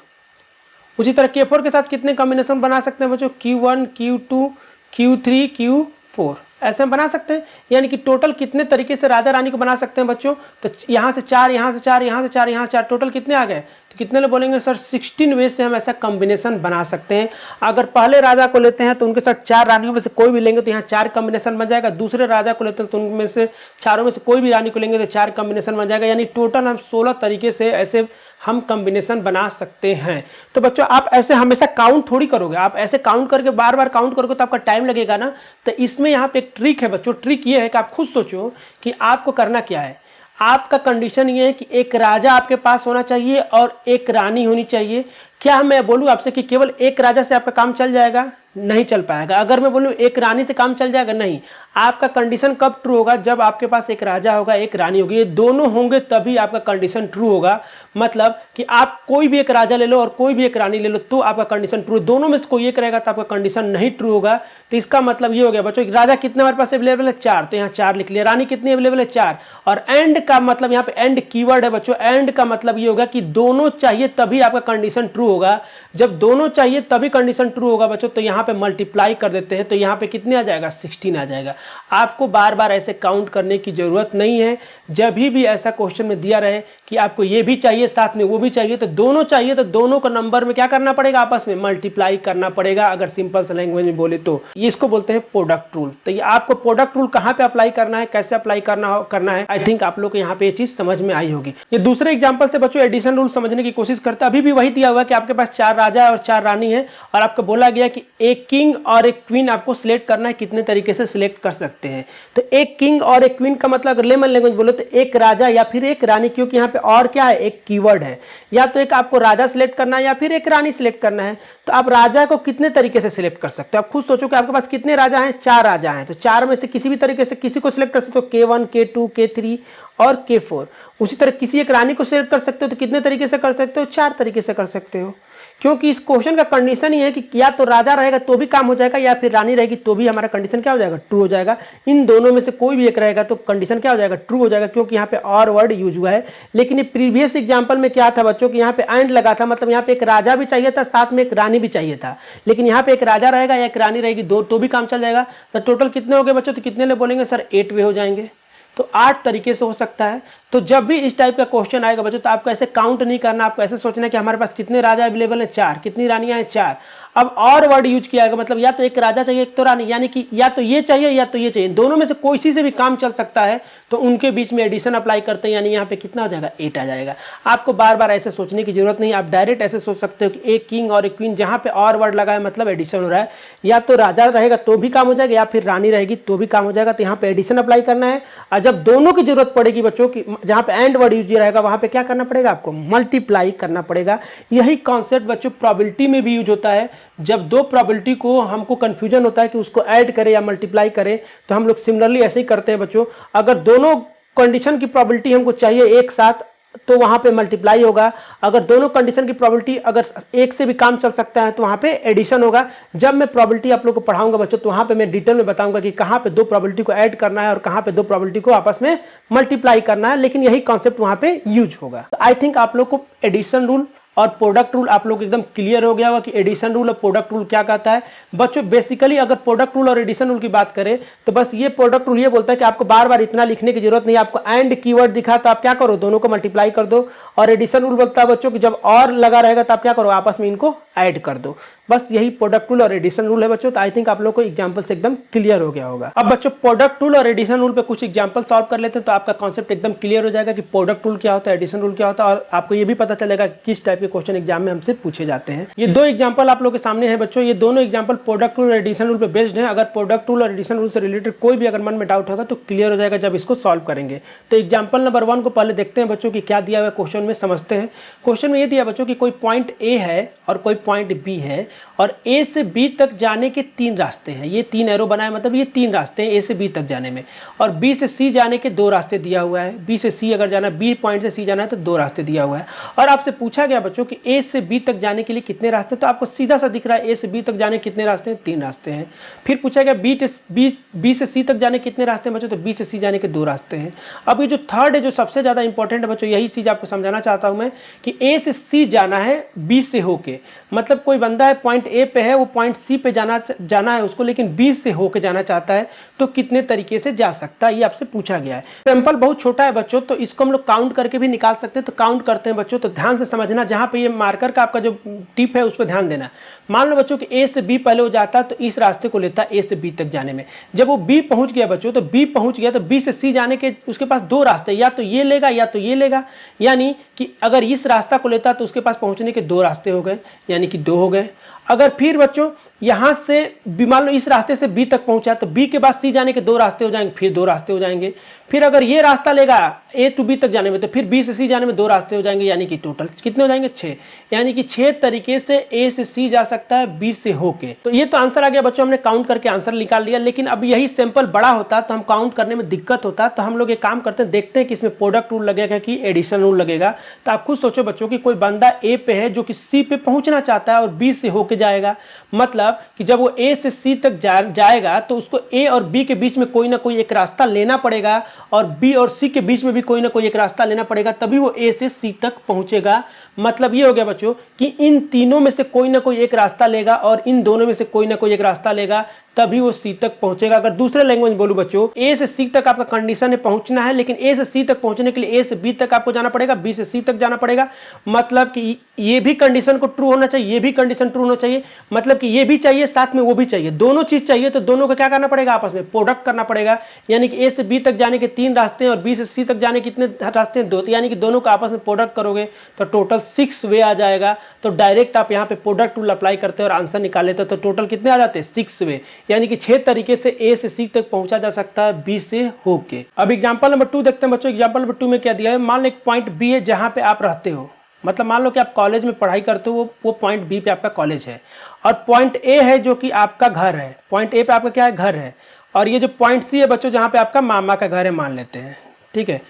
उसी तरह K4 के साथ कितने कॉम्बिनेशन बना सकते हैं बच्चों, Q1 Q2 Q3 Q4, ऐसे हम बना सकते हैं। यानी कि टोटल कितने तरीके से राजा रानी को बना सकते हैं बच्चों, तो यहाँ से 4, यहाँ से 4, यहाँ से 4, यहाँ से 4, टोटल कितने आ गए। तो कितने लोग बोलेंगे सर 16 वे से हम ऐसा कॉम्बिनेशन बना सकते हैं। अगर पहले राजा को लेते हैं तो उनके साथ 4 रानियों में से कोई भी लेंगे तो यहाँ 4 कॉम्बिनेशन बन जाएगा। दूसरे राजा को लेते हैं तो उनमें से चारों में से कोई भी रानी को लेंगे तो 4 कॉम्बिनेशन बन जाएगा। यानी टोटल हम 16 तरीके से ऐसे हम कॉम्बिनेशन बना सकते हैं। तो बच्चों आप ऐसे हमेशा काउंट थोड़ी करोगे, आप ऐसे काउंट करके बार बार काउंट करोगे तो आपका टाइम लगेगा ना। तो इसमें यहाँ पे एक ट्रिक है बच्चों। ट्रिक ये है कि आप खुद सोचो कि आपको करना क्या है। आपका कंडीशन ये है कि एक राजा आपके पास होना चाहिए और एक रानी होनी चाहिए। क्या मैं बोलूं आपसे कि केवल एक राजा से आपका काम चल जाएगा, नहीं चल पाएगा। अगर मैं बोलूं एक रानी से काम चल जाएगा, नहीं। आपका कंडीशन कब ट्रू होगा, जब आपके पास एक राजा होगा एक रानी होगी, ये दोनों होंगे तभी आपका कंडीशन ट्रू होगा। मतलब कि आप कोई भी एक राजा ले लो और कोई भी एक रानी ले लो तो आपका कंडीशन ट्रू। दोनों में से कोई एक रहेगा तो आपका कंडीशन नहीं ट्रू होगा। तो इसका मतलब ये हो गया बच्चों, राजा कितने हमारे पास अवेलेबल है, 4, तो यहाँ 4 लिख लिया। रानी कितनी अवेलेबल है, 4। और एंड का मतलब यहाँ पे एंड कीवर्ड है बच्चों। एंड का मतलब ये होगा कि दोनों चाहिए तभी आपका कंडीशन ट्रू होगा। जब दोनों चाहिए तभी कंडीशन ट्रू होगा बच्चों, तो यहाँ पे मल्टीप्लाई कर देते हैं तो यहाँ पे कितने आ जाएगा, 16 आ जाएगा। आपको बार बार ऐसे काउंट करने की जरूरत नहीं है। जब भी ऐसा क्वेश्चन में दिया रहे कि आपको ये भी चाहिए साथ में वो भी चाहिए, तो दोनों चाहिए तो दोनों का नंबर में क्या करना पड़ेगा, आपस में मल्टीप्लाई करना पड़ेगा। अगर सिंपल से लैंग्वेज में बोले तो ये इसको बोलते हैं प्रोडक्ट रूल। तो ये आपको प्रोडक्ट रूल कहाँ पे अप्लाई करना है, कैसे अप्लाई करना है, आई थिंक आप लोग को यहाँ पे ये चीज समझ में आई होगी। ये दूसरे एग्जाम्पल से बच्चों एडिशन रूल समझने की कोशिश करते हैं। अभी भी वही दिया हुआ कि आपके पास 4 राजा और 4 रानी है और आपको बोला गया कि एक किंग और एक क्वीन आपको सिलेक्ट करना है, कितने तरीके से सिलेक्ट कर सकते हैं। तो एक किंग और एक क्वीन का मतलब अगर लेमन लैंग्वेज बोले तो एक राजा या फिर एक रानी, क्योंकि यहाँ पे और क्या है, एक कीवर्ड है। या तो एक आपको राजा सिलेक्ट करना है या फिर एक रानी सिलेक्ट करना है। तो आप राजा को कितने तरीके से सिलेक्ट कर सकते हो, आप खुद सोचो कि आपके पास कितने राजा हैं, 4 राजा हैं। तो 4 में से किसी भी तरीके से किसी को सिलेक्ट कर सकते हो, K1 K2 K3 और K4। उसी तरह किसी एक रानी को सिलेक्ट कर सकते हो, तो कितने तरीके से कर सकते हो, 4 तरीके से कर सकते हो। क्योंकि इस क्वेश्चन का कंडीशन ये है कि या तो राजा रहेगा तो भी काम हो जाएगा या फिर रानी रहेगी तो भी हमारा कंडीशन क्या हो जाएगा, ट्रू हो जाएगा। इन दोनों में से कोई भी एक रहेगा तो कंडीशन क्या हो जाएगा, ट्रू हो जाएगा, क्योंकि यहाँ पे और वर्ड यूज हुआ है। लेकिन ये प्रीवियस एग्जांपल में क्या था बच्चों कि यहाँ पे एंड लगा था, मतलब यहाँ पे एक राजा भी चाहिए था साथ में एक रानी भी चाहिए था। लेकिन यहाँ पे एक राजा रहेगा या एक रानी रहेगी दो तो भी काम चल जाएगा। तो टोटल कितने हो गए बच्चों, तो कितने लोग बोलेंगे सर 8 वे हो जाएंगे। तो 8 तरीके से हो सकता है। तो जब भी इस टाइप का क्वेश्चन आएगा बच्चों तो आपको ऐसे काउंट नहीं करना, आपको ऐसे सोचना है कि हमारे पास कितने राजा अवेलेबल हैं, 4, कितनी रानियां हैं, 4। अब और वर्ड यूज किया गया, मतलब या तो एक राजा चाहिए एक तो रानी, यानी कि या तो ये चाहिए या तो ये चाहिए, दोनों में से कोई सी से भी काम चल सकता है, तो उनके बीच में एडिशन अप्लाई करते हैं, यानी यहाँ पे कितना हो जाएगा, 8 आ जाएगा। आपको बार बार ऐसे सोचने की जरूरत नहीं, आप डायरेक्ट ऐसे सोच सकते हो कि एक किंग और एक क्वीन, जहां पे और वर्ड लगा है मतलब एडिशन हो रहा है, या तो राजा रहेगा तो भी काम हो जाएगा या फिर रानी रहेगी तो भी काम हो जाएगा, तो यहाँ पे एडिशन अप्लाई करना है। और जब दोनों की जरूरत पड़ेगी बच्चों की, जहां पे एंड वर्ड यूज रहेगा वहां पे क्या करना पड़ेगा, आपको मल्टीप्लाई करना पड़ेगा। यही कॉन्सेप्ट बच्चों प्रोबेबिलिटी में भी यूज होता है। जब दो प्रोबेबिलिटी को हमको कंफ्यूजन होता है कि उसको ऐड करें या मल्टीप्लाई करें, तो हम लोग सिमिलरली ऐसे ही करते हैं बच्चों। अगर दोनों कंडीशन की प्रोबेबिलिटी हमको चाहिए एक साथ, तो वहां पे मल्टीप्लाई होगा। अगर दोनों कंडीशन की प्रोबेबिलिटी अगर एक से भी काम चल सकता है तो वहां पे एडिशन होगा। जब मैं प्रोबेबिलिटी आप लोग को पढ़ाऊंगा बच्चों तो वहां पे मैं डिटेल में बताऊंगा कि कहां पे दो प्रोबेबिलिटी को ऐड करना है और कहां पे दो प्रोबेबिलिटी को आपस में मल्टीप्लाई करना है, लेकिन यही कॉन्सेप्ट वहां पे यूज होगा। आई थिंक आप लोग को एडिशन रूल और प्रोडक्ट रूल आप लोग एकदम क्लियर हो गया होगा कि एडिशन रूल और प्रोडक्ट रूल क्या कहता है। बच्चों बेसिकली अगर प्रोडक्ट रूल और एडिशन रूल की बात करें तो बस ये प्रोडक्ट रूल ये बोलता है कि आपको बार बार इतना लिखने की जरूरत नहीं, आपको एंड कीवर्ड दिखा तो आप क्या करो, दोनों को मल्टीप्लाई कर दो। और एडिशन रूल बोलता है बच्चों कि जब और लगा रहेगा तो आप क्या करो, आपस में इनको ऐड कर दो। बस यही प्रोडक्ट रूल और एडिशन रूल है बच्चों। तो आई थिंक आप लोग को एग्जांपल से एकदम क्लियर हो गया होगा। अब बच्चों प्रोडक्ट रूल और एडिशन रूल पे कुछ एग्जांपल सॉल्व कर लेते हैं तो आपका कॉन्सेप्ट एकदम क्लियर हो जाएगा कि प्रोडक्ट रूल क्या होता है, एडिशन रूल क्या होता है, और आपको ये भी पता चलेगा किस टाइप के क्वेश्चन एग्जाम में हमसे पूछे जाते हैं। ये दो एग्जांपल आप लोग के सामने है बच्चों, ये दोनों एग्जांपल प्रोडक्ट रूल और एडिशन रूल पे बेस्ड है। अगर प्रोडक्ट रूल और एडिशन रूल से रिलेटेड कोई भी अगर मन में डाउट होगा तो क्लियर हो जाएगा जब इसको सॉल्व करेंगे। तो एग्जांपल नंबर 1 को पहले देखते हैं बच्चों की क्या दिया हुआ क्वेश्चन में, समझते हैं। क्वेश्चन में ये दिया बच्चों की कोई पॉइंट ए है और कोई पॉइंट बी है और ए से बी तक जाने के 3 रास्ते हैं। ये 3 एरो बनाए, मतलब ये 3 रास्ते हैं ए से बी तक जाने में, और बी से सी जाने के 2 रास्ते दिया हुआ है। बी से सी अगर जाना, बी पॉइंट से सी जाना है तो 2 रास्ते दिया हुआ है। और आपसे पूछा गया बच्चों कि ए से बी तक जाने के लिए कितने रास्ते, तो आपको सीधा सा दिख रहा है ए से बी तक जाने के कितने रास्ते हैं, 3 रास्ते हैं। फिर पूछा गया बी से सी तक जाने के कितने रास्ते हैं बच्चों, तो बी से सी जाने के 2 रास्ते हैं। अब ये जो थर्ड है, जो सबसे ज्यादा इंपॉर्टेंट है बच्चों, यही चीज आपको समझाना चाहता हूं मैं कि ए से सी जाना है बी से होके, मतलब कोई बंदा है पॉइंट ए पे है, वो पॉइंट सी पे जाना है उसको, लेकिन बी से होके जाना चाहता है, तो कितने तरीके से जा सकता है ये आपसे पूछा गया है। सैंपल बहुत छोटा है बच्चों, तो इसको हम लोग काउंट करके भी निकाल सकते हैं। तो काउंट करते हैं बच्चों, तो ध्यान से समझना, जहां पे ये मार्कर का आपका जो टिप है उस पर ध्यान देना। मान लो बच्चों कि ए से बी पहले वो जाता है तो इस रास्ते को लेता है ए से बी तक जाने में। जब वो बी पहुंच गया बच्चों, तो बी पहुंच गया तो बी से सी जाने के उसके पास 2 रास्ते, या तो ये लेगा या तो ये लेगा, यानी कि अगर इस रास्ता को लेता तो उसके पास पहुंचने के 2 रास्ते हो गए, यानी कि 2 हो गए। अगर फिर बच्चों यहां से मान लो इस रास्ते से बी तक पहुंचा तो बी के बाद सी जाने के 2 रास्ते हो जाएंगे, फिर 2 रास्ते हो जाएंगे। फिर अगर ये रास्ता लेगा ए टू बी तक जाने में तो फिर बी से सी जाने में 2 रास्ते हो जाएंगे, यानी कि टोटल कितने हो जाएंगे, 6। यानी कि 6 तरीके से ए से सी जा सकता है बी से होके। तो ये तो आंसर आ गया बच्चों, हमने काउंट करके आंसर निकाल लिया। लेकिन अब यही सैंपल बड़ा होता तो हम काउंट करने में दिक्कत होता, तो हम लोग एक काम करते हैं, देखते हैं कि इसमें प्रोडक्ट रूल लगेगा कि एडिशन रूल लगेगा। तो आप खुद सोचो बच्चों कि कोई बंदा ए पे है जो कि सी पे पहुंचना चाहता है और बी से होके जाएगा, मतलब कि जब वो ए से सी तक जाएगा तो उसको ए और बी के बीच में कोई ना कोई एक रास्ता लेना पड़ेगा, और बी और सी के बीच में भी कोई ना कोई एक रास्ता लेना पड़ेगा, तभी वो ए से सी तक पहुंचेगा। मतलब ये हो गया बच्चों कि इन तीनों में से कोई ना कोई एक रास्ता लेगा और इन दोनों में से कोई ना कोई एक रास्ता लेगा, तभी वो सी तक पहुंचेगा। अगर दूसरे लैंग्वेज बोलूं बच्चों, ए से सी तक आपका कंडीशन है पहुंचना है, लेकिन ए से सी तक पहुंचने के लिए ए से बी तक आपको जाना पड़ेगा, बी से सी तक जाना पड़ेगा। मतलब कि ये भी कंडीशन को ट्रू होना चाहिए, ये भी कंडीशन ट्रू होना चाहिए, मतलब कि ये भी चाहिए साथ में वो भी चाहिए, दोनों चीज चाहिए। तो दोनों को क्या करना पड़ेगा, आपस में प्रोडक्ट करना पड़ेगा। यानी कि ए से बी तक जाने के 3 रास्ते हैं और बी से सी तक जाने के कितने रास्ते हैं, 2। यानी कि दोनों का आपस में प्रोडक्ट करोगे तो टोटल 6 वे आ जाएगा। तो डायरेक्ट आप यहाँ पे प्रोडक्ट रूल अप्लाई करते हैं और आंसर निकाल लेते हैं, तो टोटल कितने आ जाते हैं, 6 वे। यानी कि 6 तरीके से ए से सी तक पहुंचा जा सकता है बी से होके। अब एग्जांपल नंबर 2 देखते हैं बच्चों। एग्जांपल नंबर 2 में क्या दिया है, मान लो एक पॉइंट बी है जहां पे आप रहते हो, मतलब मान लो कि आप कॉलेज में पढ़ाई करते हो, वो पॉइंट बी पे आपका कॉलेज है, और पॉइंट ए है जो कि आपका घर है। पॉइंट ए पे आपका क्या है, घर है, और ये जो पॉइंट सी है बच्चों जहां पे आपका मामा का घर है मान लेते हैं, ठीक है।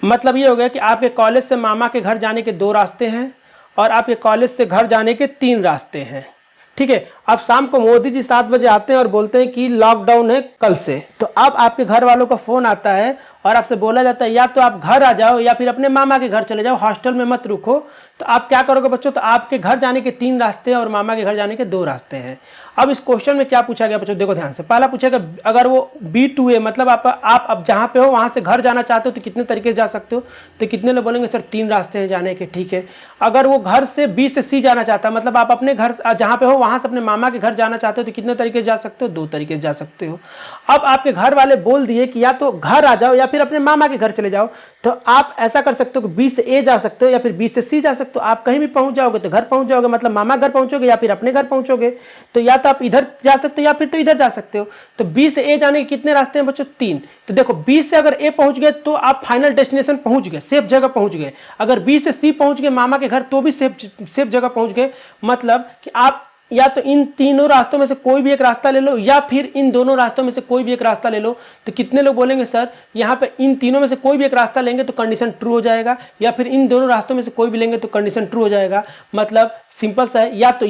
मतलब ये हो गया कि आपके कॉलेज से मामा के घर जाने के 2 रास्ते हैं और आपके कॉलेज से घर जाने के 3 रास्ते हैं, ठीक है। अब शाम को मोदी जी 7 बजे आते हैं और बोलते हैं कि लॉकडाउन है कल से। तो अब आपके घर वालों का फोन आता है और आपसे बोला जाता है या तो आप घर आ जाओ या फिर अपने मामा के घर चले जाओ, हॉस्टल में मत रुको, तो आप क्या करोगे बच्चों? तो आपके घर जाने के 3 रास्ते हैं और मामा के घर जाने के 2 रास्ते हैं। अब इस क्वेश्चन में क्या पूछा गया बच्चों, देखो ध्यान से। पहला पूछेगा अगर वो B2A मतलब आप अब जहाँ पे हो वहाँ से घर जाना चाहते हो तो कितने तरीके से जा सकते हो? तो कितने लोग बोलेंगे सर 3 रास्ते हैं जाने के, ठीक है। अगर वो घर से B से C जाना चाहता है, मतलब आप अपने घर जहाँ पे हो वहाँ से अपने मामा के घर जाना चाहते हो तो कितने तरीके से जा सकते हो? 2 तरीके से जा सकते हो। अब आपके घर वाले बोल दिए कि या तो घर आ जाओ या फिर अपने मामा के घर चले जाओ, तो आप ऐसा कर सकते हो कि B से A जा सकते हो या फिर B से C जा सकते हो। आप कहीं भी पहुंच जाओगे तो घर पहुंच जाओगे, मतलब मामा घर पहुंचोगे या फिर अपने घर पहुंचोगे। तो या तो आप इधर जा सकते हो या फिर तो इधर जा सकते हो। तो B से A जाने के कितने रास्ते हैं बच्चों? 3। तो देखो B से अगर A पहुंच गए तो आप फाइनल डेस्टिनेशन पहुंच गए, सेफ जगह पहुंच गए। अगर B से C पहुंच गए मामा के घर तो भी सेफ जगह पहुंच गए। मतलब कि आप या तो इन तीनों रास्तों में से कोई भी एक रास्ता ले लो या फिर इन दोनों रास्तों में से कोई भी एक रास्ता ले लो। तो कितने लोग बोलेंगे सर यहाँ पे इन तीनों में से कोई भी एक रास्ता लेंगे तो कंडीशन ट्रू हो जाएगा, या फिर इन दोनों रास्तों में से कोई भी लेंगे तो कंडीशन ट्रू हो जाएगा। मतलब सिंपल सा है, या तो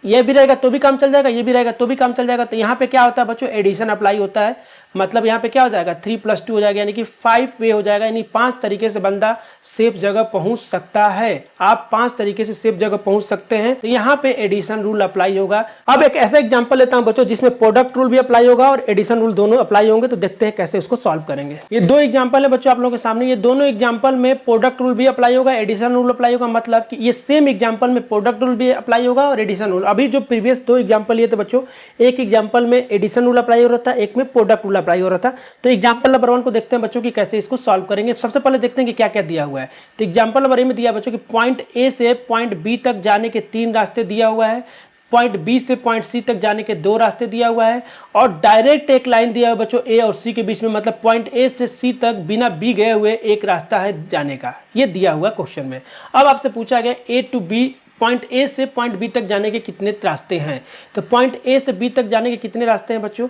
ये भी रहेगा तो भी काम चल जाएगा, ये भी रहेगा तो भी काम चल जाएगा। तो यहाँ पे क्या होता है बच्चों? एडिशन अप्लाई होता है। मतलब यहाँ पे क्या हो जाएगा? 3 + 2 हो जाएगा, यानी कि 5 वे हो जाएगा। यानी 5 तरीके से बंदा सेफ जगह पहुंच सकता है। आप 5 तरीके से सेफ जगह पहुंच सकते हैं। तो यहाँ पे एडिशन रूल अप्लाई होगा। अब एक ऐसा एग्जांपल लेता हूं बच्चों जिसमें प्रोडक्ट रूल भी अप्लाई होगा और एडिशन रूल दोनों अप्लाई होंगे। तो देखते हैं कैसे उसको सॉल्व करेंगे। ये 2 एग्जाम्पल है बच्चों आप लोगों के सामने। ये दोनों एग्जाम्पल में प्रोडक्ट रूल भी अप्लाई होगा, एडिशन रूल अप्लाई होगा। मतलब कि ये सेम एग्जाम्पल में प्रोडक्ट रूल भी अप्लाई होगा और एडिशन रूल। अभी जो प्रीवियस 2 एग्जाम्पल लिए थे बच्चों, एक एग्जाम्पल में एडिशन रूल अप्लाई हो रहा था, एक में प्रोडक्ट रूल अप्लाई हो रहा था। तो एग्जांपल नंबर 1 को देखते हैं बच्चों कि कैसे इसको सॉल्व करेंगे। सबसे पहले देखते हैं कि क्या क्या दिया हुआ है। तो एग्जांपल नंबर ए में दिया बच्चों कि पॉइंट ए से पॉइंट बी तक जाने के 3 रास्ते दिया हुआ है, पॉइंट बी से पॉइंट सी तक जाने के 2 रास्ते दिया हुआ है, और डायरेक्ट एक लाइन दिया हुआ बच्चों ए और सी के बीच में, मतलब पॉइंट ए से सी तक बिना बी गए हुए एक रास्ता है जाने का। ये दिया हुआ क्वेश्चन में। अब आपसे पूछा गया ए टू बी, पॉइंट ए से पॉइंट बी तक जाने के कितने रास्ते हैं। तो पॉइंट ए से बी तक जाने के कितने रास्ते हैं बच्चों?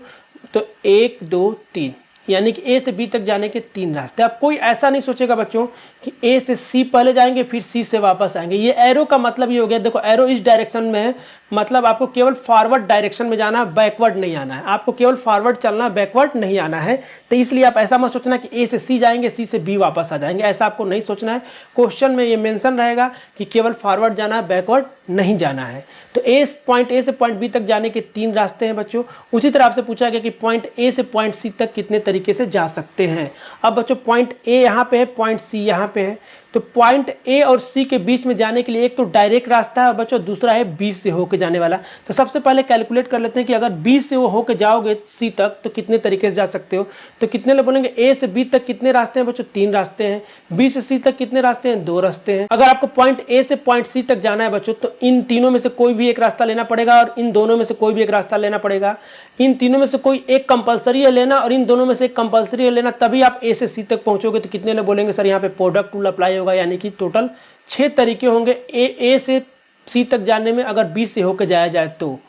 तो 1 2 3, यानी कि ए से बी तक जाने के 3 रास्ते। अब कोई ऐसा नहीं सोचेगा बच्चों कि ए से सी पहले जाएंगे फिर सी से वापस आएंगे। ये एरो का मतलब ये हो गया, देखो एरो इस डायरेक्शन में है, मतलब आपको केवल फॉरवर्ड डायरेक्शन में जाना है, बैकवर्ड नहीं आना है। आपको केवल फॉरवर्ड चलना है, बैकवर्ड नहीं आना है। तो इसलिए आप ऐसा मत सोचना कि ए से सी जाएंगे सी से बी वापस आ जाएंगे, ऐसा आपको नहीं सोचना है। क्वेश्चन में ये मेंशन रहेगा कि केवल फॉरवर्ड जाना है, बैकवर्ड नहीं जाना है। तो पॉइंट ए से पॉइंट बी तक जाने के 3 रास्ते हैं बच्चों। उसी तरह आपसे पूछा गया कि पॉइंट ए से पॉइंट सी तक कितने तरीके से जा सकते हैं। अब बच्चों पॉइंट ए यहाँ पे है, पॉइंट सी यहाँ पे है। तो पॉइंट ए और सी के बीच में जाने के लिए एक तो डायरेक्ट रास्ता है बच्चों, दूसरा है बी से होके जाने वाला। तो सबसे पहले कैलकुलेट कर लेते हैं कि अगर बी से वो होके जाओगे सी तक तो कितने तरीके से जा सकते हो। तो कितने लोग बोलेंगे ए से बी तक कितने रास्ते हैं बच्चों? 3 रास्ते हैं। बी से सी तक कितने रास्ते हैं? 2 रास्ते हैं। अगर आपको पॉइंट ए से पॉइंट सी तक जाना है बच्चों तो इन तीनों में से कोई भी एक रास्ता लेना पड़ेगा और इन दोनों में से कोई भी एक रास्ता लेना पड़ेगा। इन तीनों में से कोई एक कंपलसरी है लेना और इन दोनों में से एक कंपलसरी है लेना, तभी आप ए से सी तक पहुंचोगे। तो कितने लोग बोलेंगे सर यहाँ पे प्रोडक्ट रूल अप्लाई होगा, यानी कि टोटल 6 तरीके होंगे ए से सी तक जाने में अगर बी से होकर जाया जाए तो।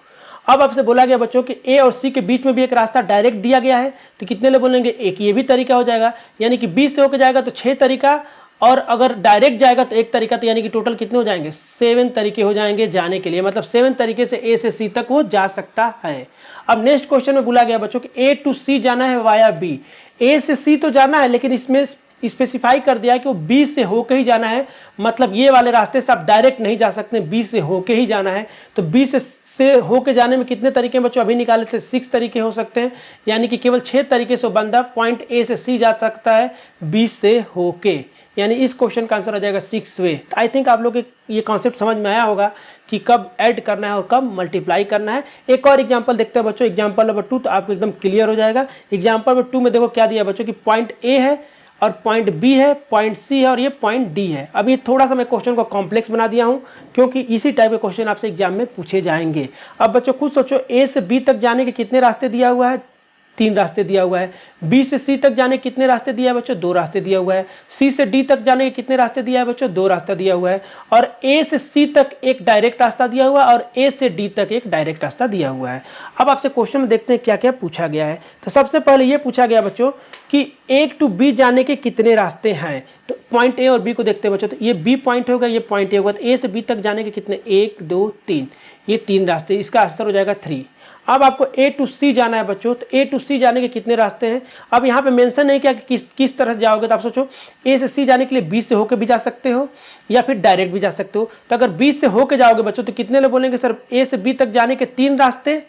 अब आपसे बोला गया बच्चों कि ए और सी के बीच में भी एक रास्ता डायरेक्ट दिया गया है, तो कितने लोग बोलेंगे एक ये भी तरीका हो जाएगा, यानी कि बी से होकर जाएगा तो 6 तरीका, और अगर डायरेक्ट जाएगा तो 1 तरीका। तो यानी कि टोटल कितने हो जाएंगे? 7 तरीके हो जाएंगे जाने के लिए, मतलब 7 तरीके से ए से सी तक वो जा सकता है। अब नेक्स्ट क्वेश्चन में बोला गया बच्चों कि ए टू सी जाना है वाया बी। ए से सी तो जाना है लेकिन इसमें स्पेसिफाई कर दिया है कि वो बी से होके ही जाना है, मतलब ये वाले रास्ते से आप डायरेक्ट नहीं जा सकते, बी से होके ही जाना है। तो बी से होके जाने में कितने तरीके बच्चों अभी निकाले थे? 6 तरीके हो सकते हैं, यानी कि केवल 6 तरीके से बंदा पॉइंट ए से सी जा सकता है बी से होके, यानी इस क्वेश्चन का आंसर आ जाएगा 6 वे। आई थिंक आप लोग ये कॉन्सेप्ट समझ में आया होगा कि कब ऐड करना है और कब मल्टीप्लाई करना है। एक और एग्जांपल देखते हैं बच्चों, एग्जांपल नंबर 2, तो आपको एकदम क्लियर हो जाएगा। एग्जांपल नंबर 2 में देखो क्या दिया बच्चों कि पॉइंट ए है और पॉइंट बी है, पॉइंट सी है और ये पॉइंट डी है। अब ये थोड़ा सा मैं क्वेश्चन को कॉम्प्लेक्स बना दिया हूं क्योंकि इसी टाइप के क्वेश्चन आपसे एग्जाम में पूछे जाएंगे। अब बच्चों खुद सोचो, ए से बी तक जाने के कितने रास्ते दिया हुआ है? 3 रास्ते दिया हुआ है। बी से सी तक जाने के कितने रास्ते दिया है बच्चों? 2 रास्ते दिया हुआ है। सी से डी तक जाने के कितने रास्ते दिया है बच्चों? 2 रास्ता दिया हुआ है। और ए से सी तक एक डायरेक्ट रास्ता दिया हुआ है और ए से डी तक एक डायरेक्ट रास्ता दिया हुआ है। अब आपसे क्वेश्चन में देखते हैं क्या क्या पूछा गया है। तो सबसे पहले ये पूछा गया बच्चों कि ए टू बी जाने के कितने रास्ते हैं। तो पॉइंट ए और बी को देखते हैं बच्चों, तो ये बी पॉइंट होगा, ये पॉइंट ए होगा। तो ए से बी तक जाने के कितने? 1 2 3, ये 3 रास्ते, इसका आंसर हो जाएगा 3। अब आपको ए टू सी जाना है बच्चों, तो ए टू सी जाने के कितने रास्ते हैं। अब यहाँ पे मेंशन नहीं किया कि किस तरह जाओगे, तो आप सोचो ए से सी जाने के लिए बी से होकर भी जा सकते हो या फिर डायरेक्ट भी जा सकते हो। तो अगर बी से होकर जाओगे बच्चों तो कितने लोग बोलेंगे सर ए से बी तक जाने के 3 रास्ते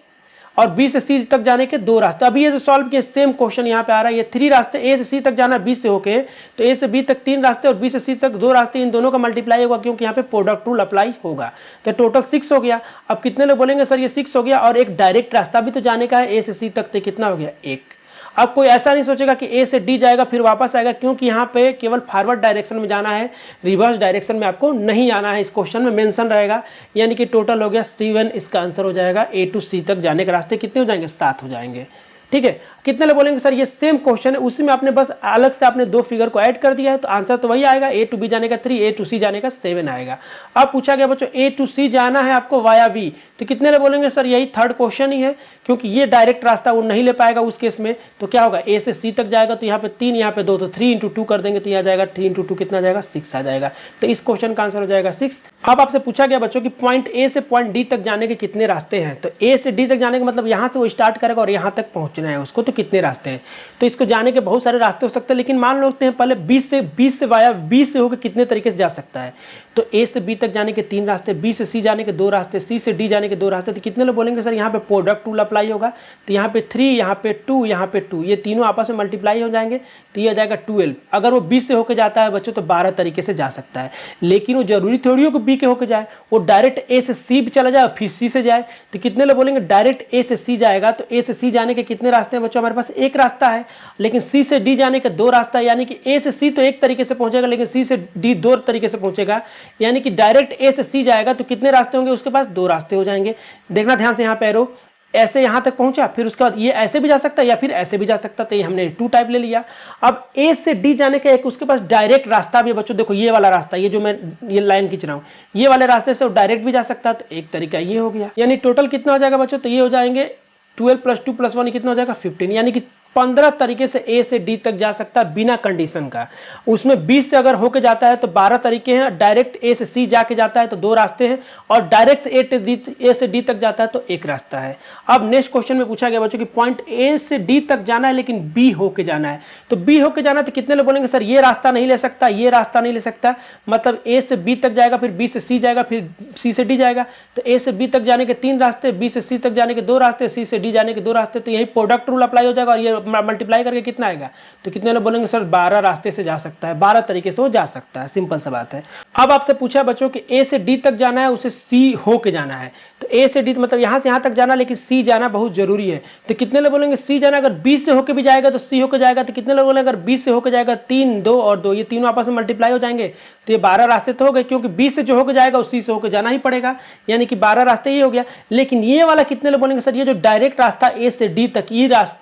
और बी से सी तक जाने के 2 रास्ते। अभी ये जो सॉल्व किए सेम क्वेश्चन यहाँ पे आ रहा है, ये 3 रास्ते ए से सी तक जाना बी से होके, तो ए से बी तक 3 रास्ते और बी से सी तक 2 रास्ते, इन दोनों का मल्टीप्लाई होगा क्योंकि यहाँ पे प्रोडक्ट रूल अप्लाई होगा। तो टोटल 6 हो गया। अब कितने लोग बोलेंगे सर ये 6 हो गया और एक डायरेक्ट रास्ता भी तो जाने का है ए से सी तक, तो कितना हो गया 1। अब कोई ऐसा नहीं सोचेगा कि ए से डी जाएगा फिर वापस आएगा, क्योंकि यहाँ पे केवल फॉरवर्ड डायरेक्शन में जाना है, रिवर्स डायरेक्शन में आपको नहीं आना है। इस क्वेश्चन में मेंशन रहेगा, यानी कि टोटल हो गया C1, इसका आंसर हो जाएगा ए टू सी तक जाने के रास्ते कितने हो जाएंगे 7 हो जाएंगे। ठीक है, कितने लोग बोलेंगे सर ये सेम क्वेश्चन है, उसी में आपने बस अलग से आपने 2 फिगर को ऐड कर दिया है, तो आंसर तो वही आएगा, ए टू बी जाने का 3, ए टू सी जाने का 7 आएगा। अब पूछा गया बच्चों ए टू सी जाना है आपको वाया वी, तो कितने लोग बोलेंगे सर यही थर्ड क्वेश्चन ही है, क्योंकि ये डायरेक्ट रास्ता वो नहीं ले पाएगा उस केस में। तो क्या होगा ए से सी तक जाएगा, तो यहाँ पे 3 यहाँ पे 2, तो 3 × 2 कर देंगे, तो यहाँ जाएगा 3 × 2 कितना जाएगा 6 आ जाएगा। तो इस क्वेश्चन का आंसर हो जाएगा 6। अब आपसे पूछा गया बच्चों कि पॉइंट ए से पॉइंट डी तक जाने के कितने रास्ते हैं। तो ए से डी तक जाने का मतलब यहाँ से वो स्टार्ट करेगा और यहाँ तक पहुंचना है उसको, तो कितने रास्ते हैं। तो इसको जाने के बहुत सारे रास्ते हो सकते हैं, लेकिन मान लेते हैं पहले 20 से वाया बी से होकर कितने तरीके से जा सकता है। तो ए से बी तक जाने के 3 रास्ते, बी से सी जाने के 2 रास्ते, सी से डी जाने के 2 रास्ते। तो कितने लोग बोलेंगे सर यहाँ पे प्रोडक्ट रूल अप्लाई होगा, तो यहाँ पे 3, यहाँ पे 2, यहाँ पे 2, ये तीनों आपस में मल्टीप्लाई हो जाएंगे, तो ये आ जाएगा 12। अगर वो बी से होकर जाता है बच्चों तो 12 तरीके से जा सकता है, लेकिन वो जरूरी थोड़ी हो कि बी के होकर जाए, वो डायरेक्ट ए से सी भी चला जाए फिर सी से जाए। तो कितने लोग बोलेंगे डायरेक्ट ए से सी जाएगा, तो ए से सी जाने के कितने रास्ते हैं बच्चों, हमारे पास एक रास्ता है, लेकिन सी से डी जाने का 2 रास्ता है, यानी कि ए से सी तो एक तरीके से पहुंचेगा, लेकिन सी से डी 2 तरीके से पहुंचेगा, यानी कि डायरेक्ट ए से सी जाएगा तो कितने रास्ते होंगे, उसके पास 2 रास्ते हो जाएंगे। देखना ध्यान से, यहाँ पे एरो ऐसे यहां तक पहुंचा, फिर उसके बाद ये ऐसे भी जा सकता है या फिर ऐसे भी जा सकता है, तो ये हमने 2 टाइप ले लिया। अब ए से डी जाने का एक उसके पास डायरेक्ट रास्ता भी है बच्चों, देखो ये वाला रास्ता, ये जो मैं ये लाइन खींच रहा हूं, ये वाले रास्ते से डायरेक्ट भी जा सकता है, तो एक तरीका ये हो गया। यानी टोटल कितना हो जाएगा बच्चों, तो ये हो जाएंगे 12 + 2 + 1 कितना हो जाएगा 15, यानी कि 15 तरीके से ए से डी तक जा सकता है बिना कंडीशन का। उसमें 20 से अगर होके जाता है तो 12 तरीके हैं, डायरेक्ट ए से सी जाके जाता है तो 2 रास्ते हैं, और डायरेक्ट ए से डी तक जाता है तो एक रास्ता है। अब नेक्स्ट क्वेश्चन में पूछा गया बच्चों कि पॉइंट ए से डी तक जाना है लेकिन बी होके जाना है, तो बी होके जाना है तो कितने लोग बोलेंगे सर ये रास्ता नहीं ले सकता, ये रास्ता नहीं ले सकता, मतलब ए से बी तक जाएगा, फिर बी से सी जाएगा, फिर सी से डी जाएगा। तो ए से बी तक जाने के 3 रास्ते, बी से सी तक जाने के 2 रास्ते, सी से डी जाने के 2 रास्ते, तो यही प्रोडक्ट रूल अप्लाई हो जाएगा और ये मल्टीप्लाई करके कितना आएगा, तो कितने लोग बोलेंगे सर 12 रास्ते से जा सकता है, 12 तरीके से वो जा सकता है, सिंपल सा बात है। अब आपसे पूछा बच्चों कि ए से डी तक जाना है, उसे सी होके जाना है, तो ए से डी मतलब यहां से यहां तक जाना, लेकिन सी जाना बहुत जरूरी है। तो कितने लोग बोलेंगे सी जाना, अगर बी से होके भी जाएगा तो सी होके जाएगा, तो कितने लोग बोलेंगे अगर बी से होके जाएगा 3, 2 और 2, ये तीनों आपस में मल्टीप्लाई हो जाएंगे, तो ये 12 रास्ते तो हो गए, क्योंकि बी से जो होके जाएगा उसी से होके जाना ही पड़ेगा, यानी कि 12 रास्ते ये हो गया। लेकिन ये वाला कितने लोग बोलेंगे सर ये जो डायरेक्ट रास्ता ए से डी तक,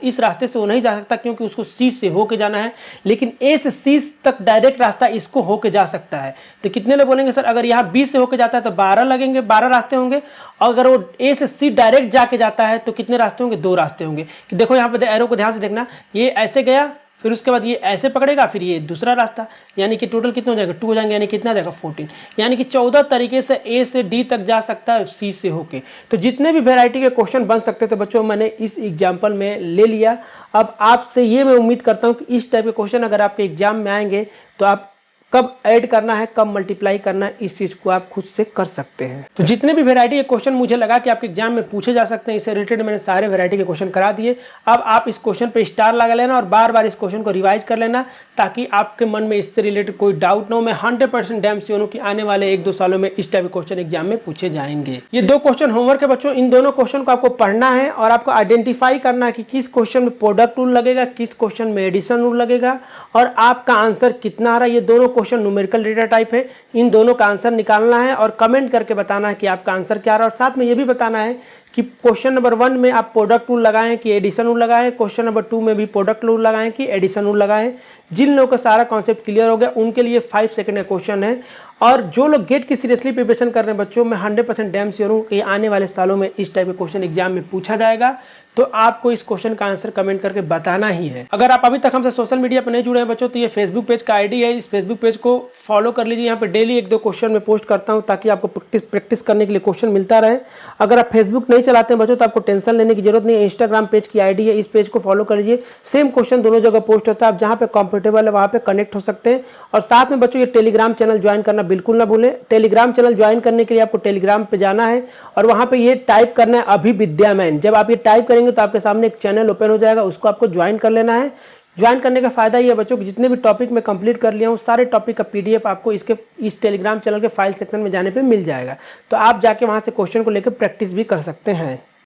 इस रास्ते से वो नहीं जा सकता क्योंकि उसको सी से होके जाना है, लेकिन ए से सी तक डायरेक्ट रास्ता इसको होके जा सकता है। तो कितने लोग बोलेंगे सर अगर यहाँ बी से होके जाता है तो 12 लगेंगे, 12 रास्ते होंगे, और अगर वो ए से सी डायरेक्ट जाके जाता है तो कितने रास्ते होंगे, 2 रास्ते होंगे। कि देखो यहाँ पे एरो को ध्यान से देखना, ये ऐसे गया, फिर उसके बाद ये ऐसे पकड़ेगा, फिर ये दूसरा रास्ता, यानी कि टोटल कितना हो जाएगा 2 हो जाएंगे, यानी कितना जाएगा 14, यानी कि 14 तरीके से ए से डी तक जा सकता है सी से होके। तो जितने भी वैरायटी के क्वेश्चन बन सकते थे बच्चों मैंने इस एग्जाम्पल में ले लिया। अब आपसे ये मैं उम्मीद करता हूँ कि इस टाइप के क्वेश्चन अगर आपके एग्जाम में आएंगे तो आप कब ऐड करना है, कब मल्टीप्लाई करना है, इस चीज को आप खुद से कर सकते हैं। तो जितने भी वैरायटी के क्वेश्चन मुझे लगा कि आपके एग्जाम में पूछे जा सकते हैं, इससे रिलेटेड मैंने सारे वैरायटी के क्वेश्चन करा दिए। अब आप इस क्वेश्चन पे स्टार लगा लेना और बार बार इस क्वेश्चन को रिवाइज कर लेना, ताकि आपके मन में इससे रिलेटेड कोई डाउट ना हो। मैं 100% डैम श्योर हूं कि आने वाले 1-2 सालों में इस टाइप के क्वेश्चन एग्जाम में पूछे जाएंगे। ये 2 क्वेश्चन होमवर्क है बच्चों, इन दोनों क्वेश्चन को आपको पढ़ना है और आपको आइडेंटिफाई करना है कि किस क्वेश्चन में प्रोडक्ट रूल लगेगा, किस क्वेश्चन में एडिशन रूल लगेगा, और आपका आंसर कितना आ रहा है। ये दोनों क्वेश्चन न्यूमेरिकल डेटा टाइप है, इन दोनों का आंसर निकालना है और कमेंट करके बताना है कि आपका आंसर क्या रहा है। और साथ में ये भी बताना है कि क्वेश्चन नंबर 1 में आप प्रोडक्ट रूल लगाएं कि एडिशन रूल लगाएं, क्वेश्चन नंबर 2 में भी प्रोडक्ट रूल लगाएं कि एडिशन रूल लगाएं। जिन लोगों का सारा कॉन्सेप्ट क्लियर हो गया उनके लिए 5 सेकंड का क्वेश्चन है, और जो लोग गेट की सीरियसली प्रिपरेशन कर रहे हैं बच्चों, मैं 100% डैम श्योर हूं कि आने वाले सालों में इस टाइप के क्वेश्चन एग्जाम में पूछा जाएगा। तो आपको इस क्वेश्चन का आंसर कमेंट करके बताना ही है। अगर आप अभी तक हमसे सोशल मीडिया पर नहीं जुड़े हैं बच्चों, तो ये फेसबुक पेज का आईडी है, इस फेसबुक पेज को फॉलो कर लीजिए। यहाँ पे डेली 1-2 क्वेश्चन मैं पोस्ट करता हूँ ताकि आपको प्रैक्टिस करने के लिए क्वेश्चन मिलता रहे। अगर आप फेसबुक नहीं चलाते हैं बच्चों तो आपको टेंशन लेने की जरूरत नहीं है। इंस्टाग्राम पेज की आईडी है, इस पेज को फॉलो कर लीजिए। सेम क्वेश्चन दोनों जगह पोस्ट होता है, आप जहाँ पे कंफर्टेबल है वहाँ पे कनेक्ट हो सकते हैं। और साथ में बच्चों ये टेलीग्राम चैनल ज्वाइन करना बिल्कुल ना भूलें। टेलीग्राम चैनल ज्वाइन करने के लिए आपको टेलीग्राम पे जाना है और वहाँ पे ये टाइप करना है अभिविद्या मैन। जब आप ये टाइप करेंगे तो आपके सामने एक चैनल ओपन हो जाएगा, उसको आपको ज्वाइन कर लेना है। ज्वाइन करने का फायदा ये है बच्चों कि जितने भी टॉपिक मैं कंप्लीट कर लिया हूँ सारे टॉपिक का पीडीएफ आपको इस टेलीग्राम चैनल के फाइल सेक्शन में जाने पे मिल जाएगा। तो आप जाके वहाँ से क्वेश्चन को लेकर प्रैक्टिस भी कर सकते हैं।